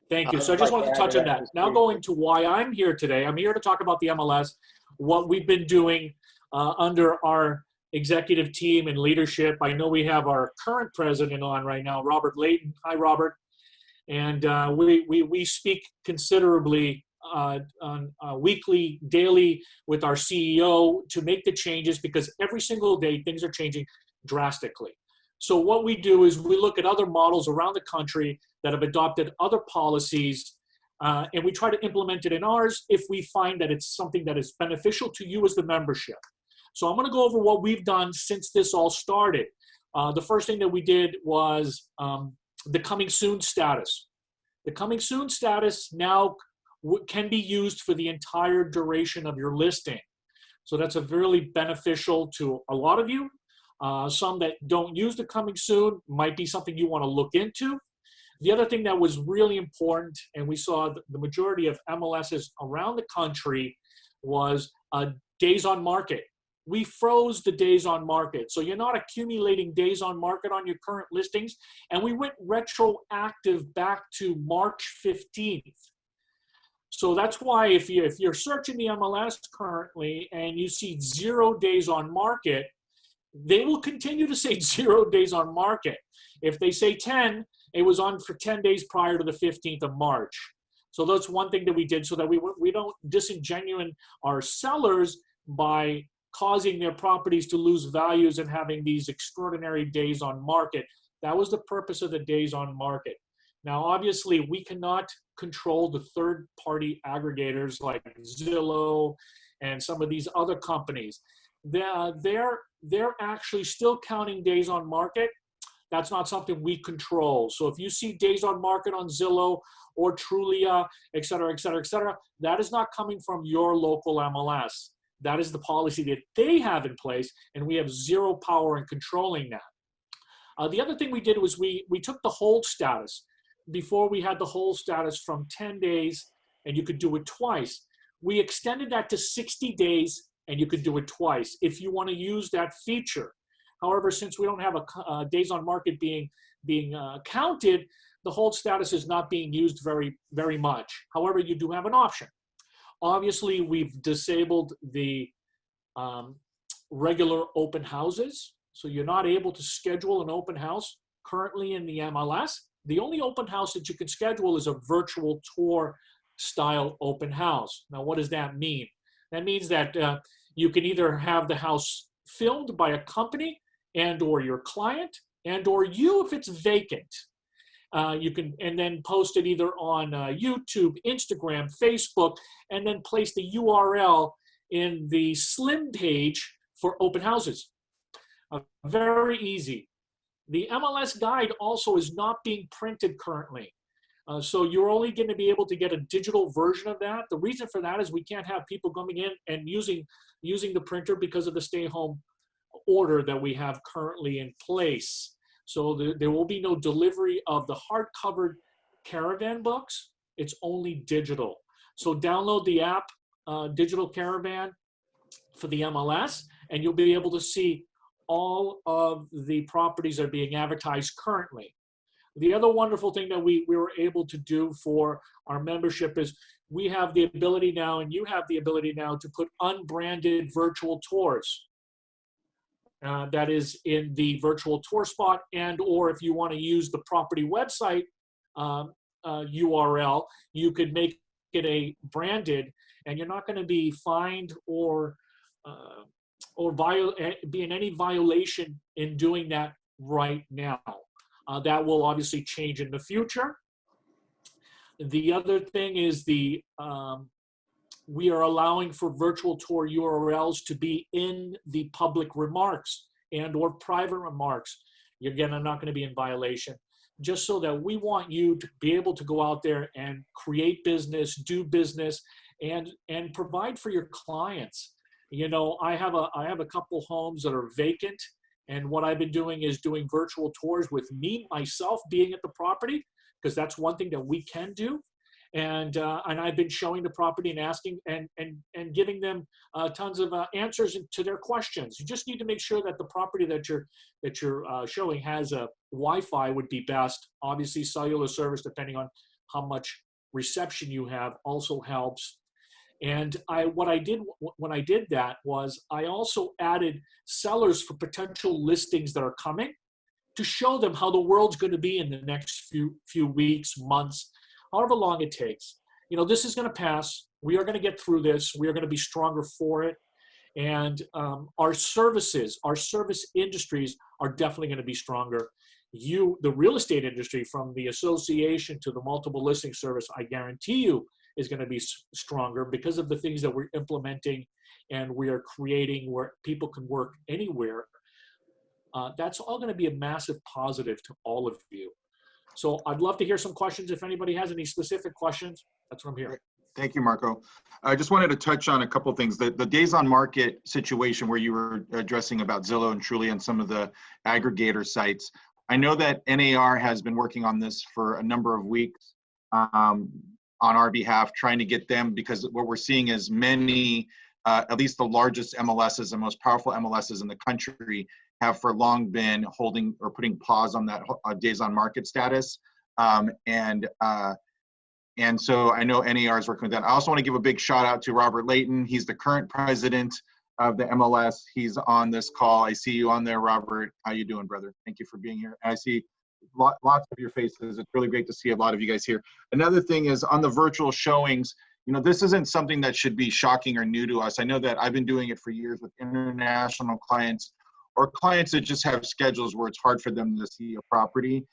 Thank you. So I just wanted to touch on that. Now going to why I'm here today. I'm here to talk about the MLS, what we've been doing under our executive team and leadership. I know we have our current president on right now, Robert Layton. Hi, Robert. And we speak considerably on weekly, daily with our CEO to make the changes, because every single day things are changing drastically. So what we do is we look at other models around the country that have adopted other policies, and we try to implement it in ours if we find that it's something that is beneficial to you as the membership. So I'm going to go over what we've done since this all started. The first thing that we did was the coming soon status. The coming soon status now can be used for the entire duration of your listing. So that's a really beneficial to a lot of you. Some that don't use the coming soon might be something you want to look into. The other thing that was really important, and we saw the majority of MLSs around the country, was days on market. We froze the days on market. So you're not accumulating days on market on your current listings. And we went retroactive back to March 15th. So that's why if you're searching the MLS currently and you see 0 days on market, they will continue to say 0 days on market. If they say 10 It was on for 10 days prior to the 15th of March. So that's one thing that we did so that we don't disingenuine our sellers by causing their properties to lose values and having these extraordinary days on market. That was the purpose of the days on market. Now, obviously, we cannot control the third-party aggregators like Zillow and some of these other companies. They're actually still counting days on market. That's not something we control. So if you see days on market on Zillow or Trulia, et cetera, that is not coming from your local MLS. That is the policy that they have in place, and we have zero power in controlling that. The other thing we did was we took the hold status. Before we had the hold status from 10 days, and you could do it twice. We extended that to 60 days, and you could do it twice if you want to use that feature. However, since we don't have a days on market being counted, the hold status is not being used very much. However, you do have an option. Obviously, we've disabled the regular open houses, so you're not able to schedule an open house currently in the MLS. The only open house that you can schedule is a virtual tour style open house. Now, what does that mean? That means that you can either have the house filmed by a company and or your client and or you if it's vacant. You can, and then post it either on YouTube, Instagram, Facebook, and then place the URL in the slim page for open houses. Very easy. The MLS guide also is not being printed currently. So you're only going to be able to get a digital version of that. The reason for that is we can't have people coming in and using the printer because of the stay-home order that we have currently in place. So there will be no delivery of the hard-covered caravan books. It's only digital. So download the app, Digital Caravan, for the MLS, and you'll be able to see all of the properties that are being advertised currently. The other wonderful thing that we were able to do for our membership is we have the ability now, and you have the ability now, to put unbranded virtual tours. That is in the virtual tour spot, and or if you want to use the property website URL, you could make it a branded, and you're not going to be fined or be in any violation in doing that right now. That will obviously change in the future. The other thing is we are allowing for virtual tour URLs to be in the public remarks and or private remarks. You're not going to be in violation. Just so that we want you to be able to go out there and create business, do business, and provide for your clients. You know, I have a couple homes that are vacant, and what I've been doing is doing virtual tours with myself being at the property, because that's one thing that we can do. And I've been showing the property and asking and giving them tons of answers to their questions. You just need to make sure that the property that you're showing has a Wi-Fi would be best. Obviously, cellular service, depending on how much reception you have, also helps. And what I did when I did that was I also added sellers for potential listings that are coming to show them how the world's going to be in the next few weeks, months, however long it takes. You know, this is going to pass. We are going to get through this. We are going to be stronger for it. And our service industries are definitely going to be stronger. The real estate industry, from the association to the multiple listing service, I guarantee you is going to be stronger because of the things that we're implementing and we are creating where people can work anywhere. That's all going to be a massive positive to all of you. So I'd love to hear some questions. If anybody has any specific questions, that's what I'm here. Thank you, Marco. I just wanted to touch on a couple of things. The days on market situation where you were addressing about Zillow and Trulia and some of the aggregator sites. I know that NAR has been working on this for a number of weeks on our behalf, trying to get them, because what we're seeing is many, at least the largest MLSs and most powerful MLSs in the country have for long been holding or putting pause on that days on market status. And so I know NAR is working with that. I also want to give a big shout out to Robert Layton. He's the current president of the MLS. He's on this call. I see you on there, Robert. How you doing, brother? Thank you for being here. And I see lots of your faces. It's really great to see a lot of you guys here. Another thing is on the virtual showings, you know, this isn't something that should be shocking or new to us. I know that I've been doing it for years with international clients or clients that just have schedules where it's hard for them to see a property.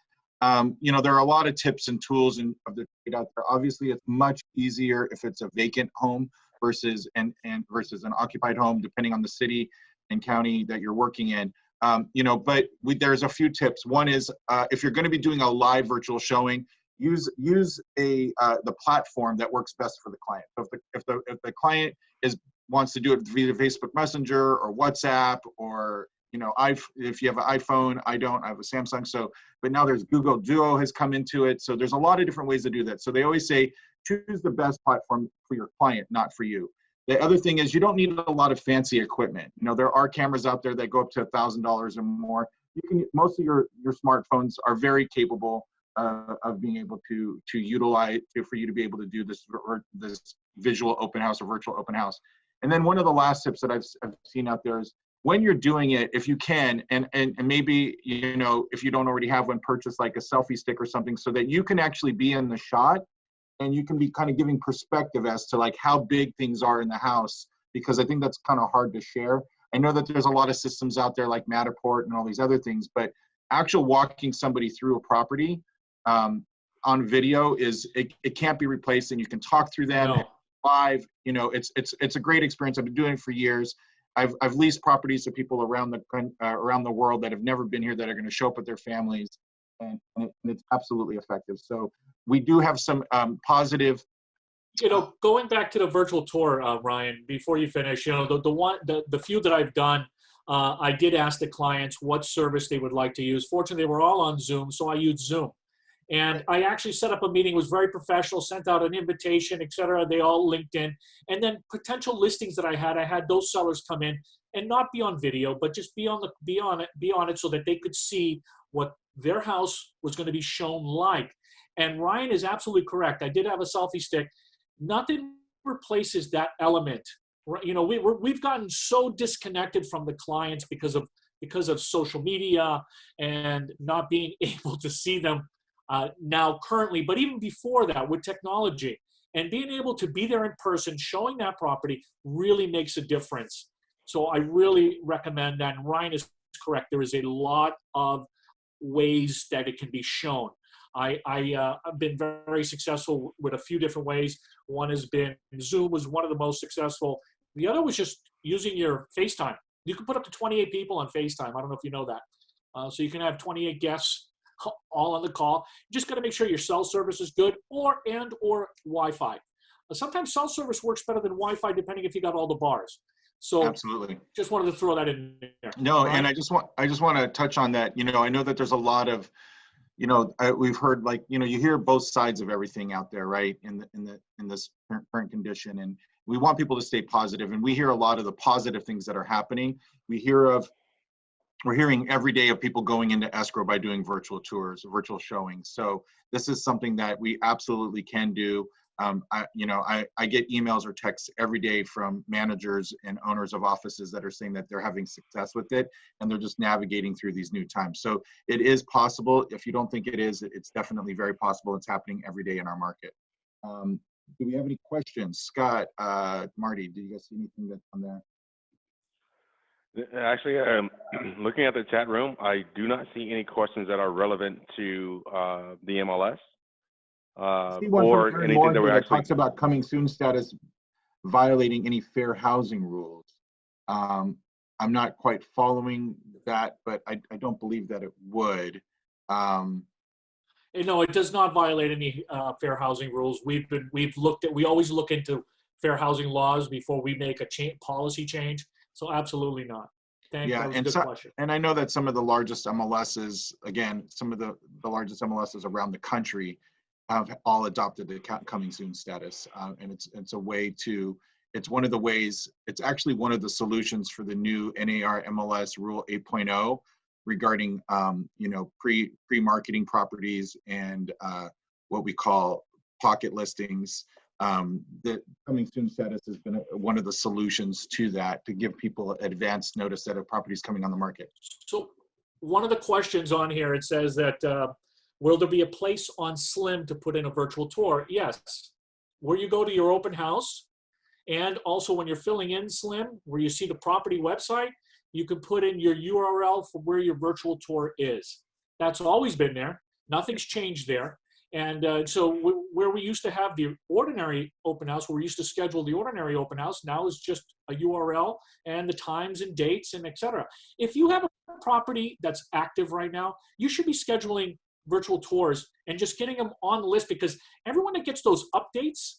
You know, there are a lot of tips and tools of the trade out there. Obviously, it's much easier if it's a vacant home versus versus an occupied home, depending on the city and county that you're working in. You know, but there's a few tips. One is if you're going to be doing a live virtual showing, use the platform that works best for the client. So if the client wants to do it via Facebook Messenger or WhatsApp, or you know, if you have an iPhone, I have a Samsung. So, but now there's Google Duo has come into it. So there's a lot of different ways to do that. So they always say choose the best platform for your client, not for you. The other thing is you don't need a lot of fancy equipment. You know, there are cameras out there that go up to $1,000 or more. Most of your smartphones are very capable of being able to utilize for you to be able to do this visual open house or virtual open house. And then one of the last tips that I've seen out there is when you're doing it, if you can, and maybe, you know, if you don't already have one, purchase like a selfie stick or something so that you can actually be in the shot and you can be kind of giving perspective as to like how big things are in the house, because I think that's kind of hard to share. I know that there's a lot of systems out there like Matterport and all these other things, but actual walking somebody through a property on video it can't be replaced, and you can talk through them live. You know, it's a great experience. I've been doing it for years. I've leased properties to people around the world that have never been here that are going to show up with their families, and it's absolutely effective. So we do have some positive. You know, going back to the virtual tour, Ryan, before you finish, you know, the few that I've done, I did ask the clients what service they would like to use. Fortunately, they were all on Zoom, so I used Zoom. And I actually set up a meeting, was very professional, sent out an invitation, et cetera. They all linked in. And then potential listings that I had those sellers come in and not be on video, but just be on it so that they could see what their house was going to be shown like. And Ryan is absolutely correct. I did have a selfie stick. Nothing replaces that element. You know, we've gotten so disconnected from the clients because of social media and not being able to see them now currently, but even before that with technology and being able to be there in person, showing that property really makes a difference. So I really recommend that. And Ryan is correct. There is a lot of ways that it can be shown. I've been very successful with a few different ways. One has been Zoom was one of the most successful. The other was just using your FaceTime. You can put up to 28 people on FaceTime. I don't know if you know that. So you can have 28 guests all on the call. You just got to make sure your cell service is good or Wi-Fi. Sometimes cell service works better than Wi-Fi depending if you got all the bars. So absolutely, just wanted to throw that in there. No, right? And I just want to touch on that. You know, I know that there's a lot of, you know, we've heard, like, you know, you hear both sides of everything out there, right? In this current condition, and we want people to stay positive. And we hear a lot of the positive things that are happening. We're hearing every day of people going into escrow by doing virtual tours, virtual showings. So this is something that we absolutely can do. I get emails or texts every day from managers and owners of offices that are saying that they're having success with it and they're just navigating through these new times. So it is possible. If you don't think it is, it's definitely very possible. It's happening every day in our market. Do we have any questions? Scott, Marty, do you guys see anything that's on that? Actually, looking at the chat room, I do not see any questions that are relevant to the MLS. Or anything that we're actually talks about coming soon status violating any fair housing rules. I'm not quite following that, but I don't believe that it would. No, it does not violate any fair housing rules. We always look into fair housing laws before we make a policy change. So absolutely not. Yeah, and I know that some of the largest MLSs, again, some of the largest MLSs around the country have all adopted the coming soon status, and it's a way to. It's one of the ways. It's actually one of the solutions for the new NAR MLS Rule 8.0 regarding pre-marketing properties and what we call pocket listings. The coming soon status has been one of the solutions to that, to give people advance notice that a property is coming on the market. So one of the questions on here, it says that, will there be a place on Slim to put in a virtual tour? Yes. Where you go to your open house, and also when you're filling in Slim, where you see the property website, you can put in your URL for where your virtual tour is. That's always been there. Nothing's changed there. And so where we used to have the ordinary open house, where we used to schedule the ordinary open house, now is just a URL and the times and dates and et cetera. If you have a property that's active right now, you should be scheduling virtual tours and just getting them on the list, because everyone that gets those updates,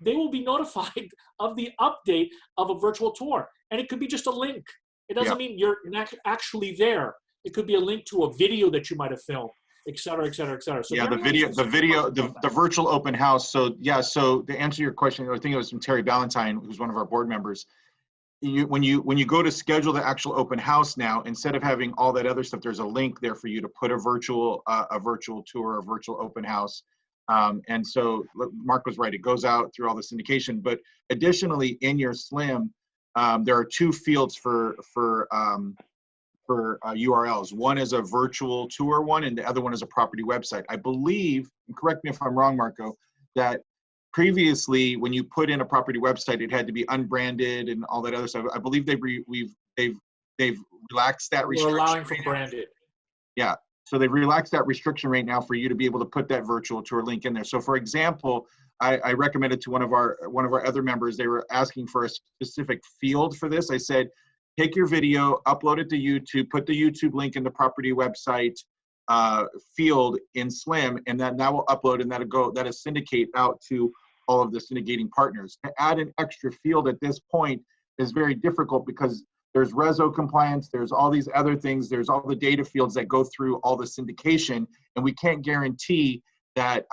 they will be notified of the update of a virtual tour. And it could be just a link. It doesn't mean you're not actually there. It could be a link to a video that you might have filmed, et cetera, et cetera, et cetera. So yeah, the virtual open house. So yeah, so to answer your question, I think it was from Terry Ballantyne, who's one of our board members. When you go to schedule the actual open house now, instead of having all that other stuff, there's a link there for you to put a virtual tour, a virtual open house. And so Mark was right, it goes out through all the syndication. But additionally, in your Slim, there are 2 fields for URLs. One is a virtual tour one, and the other one is a property website. I believe, and correct me if I'm wrong, Marco, that previously when you put in a property website, it had to be unbranded and all that other stuff. I believe they've relaxed that restriction. We're allowing for branded. Yeah, so they've relaxed that restriction right now for you to be able to put that virtual tour link in there. So for example, I recommended to one of our other members, they were asking for a specific field for this. I said, take your video, upload it to YouTube, put the YouTube link in the property website field in Slim, and then that will upload, and that'll syndicate out to all of the syndicating partners. To add an extra field at this point is very difficult, because there's reso compliance, there's all these other things, there's all the data fields that go through all the syndication, and we can't guarantee that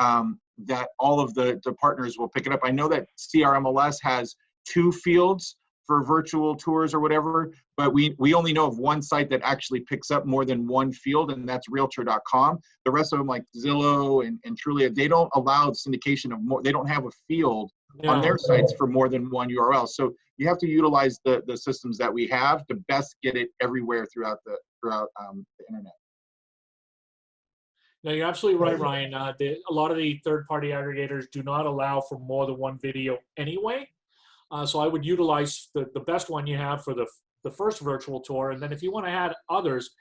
that all of the partners will pick it up. I know that C.A.R. MLS has 2 fields for virtual tours or whatever, but we only know of one site that actually picks up more than 1 field, and that's realtor.com. The rest of them, like Zillow and Trulia, they don't allow syndication of more. They don't have a field on their sites for more than 1 URL. So you have to utilize the systems that we have to best get it everywhere throughout the internet. No, you're absolutely right, Ryan. A lot of the third-party aggregators do not allow for more than 1 video anyway. So I would utilize the best one you have for the first virtual tour. And then if you want to add others,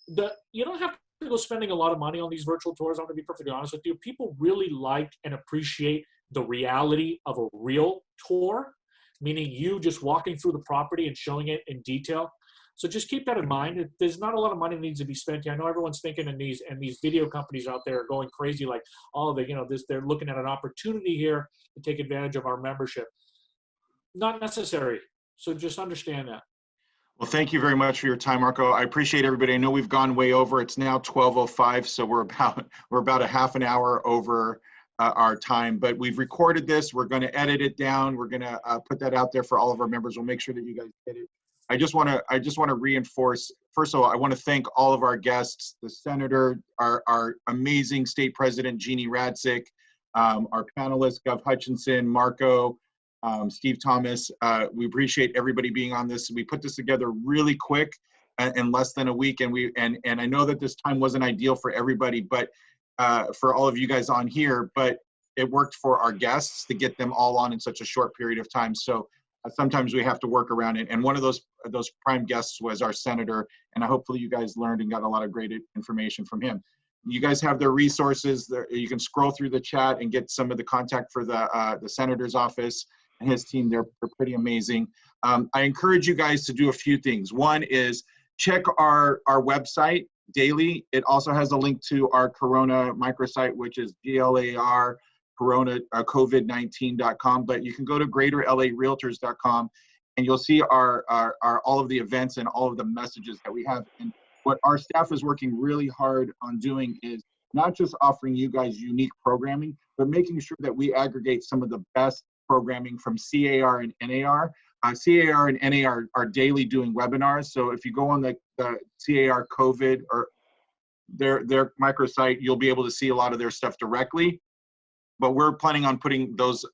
you don't have to go spending a lot of money on these virtual tours. I'm going to be perfectly honest with you. People really like and appreciate the reality of a real tour, meaning you just walking through the property and showing it in detail. So just keep that in mind. There's not a lot of money that needs to be spent. I know everyone's thinking, and these video companies out there are going crazy, like, oh, they're looking at an opportunity here to take advantage of our membership. Not necessary. So just understand that. Well, thank you very much for your time, Marco. I appreciate everybody. I know we've gone way over. It's now 12:05, so we're about a half an hour over our time. But we've recorded this. We're going to edit it down. We're going to put that out there for all of our members. We'll make sure that you guys get it. I just want to reinforce. First of all, I want to thank all of our guests, the senator, our amazing state president Jeanine Radsick, our panelists, Gov Hutchinson, Marco, Steve Thomas. We appreciate everybody being on this. We put this together really quick in less than a week, and I know that this time wasn't ideal for everybody, but for all of you guys on here, but it worked for our guests to get them all on in such a short period of time. So sometimes we have to work around it, and one of those prime guests was our senator, and hopefully you guys learned and got a lot of great information from him. You guys have their resources. You can scroll through the chat and get some of the contact for the senator's office and his team. They're pretty amazing. I encourage you guys to do a few things. One is check our website daily. It also has a link to our Corona microsite, which is GLAR COVID-19.com, but you can go to GreaterLARealtors.com and you'll see our all of the events and all of the messages that we have. And what our staff is working really hard on doing is not just offering you guys unique programming, but making sure that we aggregate some of the best programming from C.A.R. and N.A.R. C.A.R. and N.A.R. are daily doing webinars. So if you go on the C.A.R. COVID or their microsite, you'll be able to see a lot of their stuff directly. But we're planning on putting those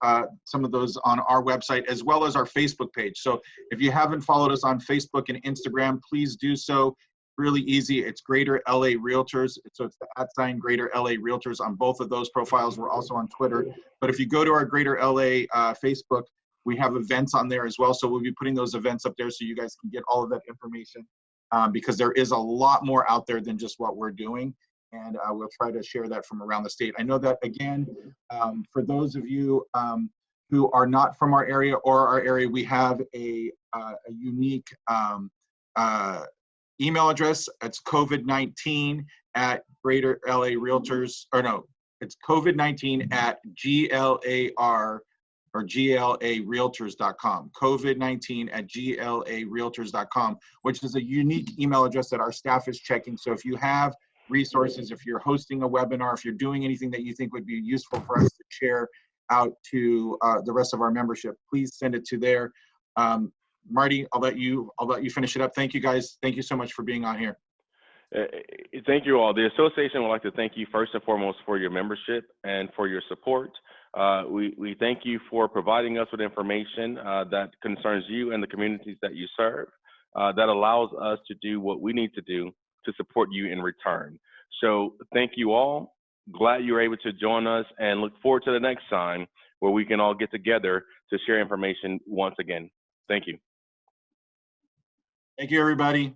some of those on our website as well as our Facebook page. So if you haven't followed us on Facebook and Instagram, please do so. really easy. It's Greater LA Realtors. So it's the @ Greater LA Realtors on both of those profiles. We're also on Twitter. But if you go to our Greater LA Facebook, we have events on there as well. So we'll be putting those events up there so you guys can get all of that information, because there is a lot more out there than just what we're doing. And we'll try to share that from around the state. I know that, again, for those of you who are not from our area or our area, we have a unique email address. It's COVID-19 at Greater LA Realtors, or no, it's COVID-19 at GLAR or GLARealtors.com. COVID-19 at GLARealtors.com, which is a unique email address that our staff is checking. So if you have resources, if you're hosting a webinar, if you're doing anything that you think would be useful for us to share out to the rest of our membership, please send it to there. Marty, I'll let you finish it up. Thank you guys. Thank you so much for being on here. Thank you all. The association would like to thank you first and foremost for your membership and for your support. We thank you for providing us with information that concerns you and the communities that you serve, that allows us to do what we need to do to support you in return. So thank you all. Glad you were able to join us, and look forward to the next time where we can all get together to share information once again. Thank you. Thank you, everybody.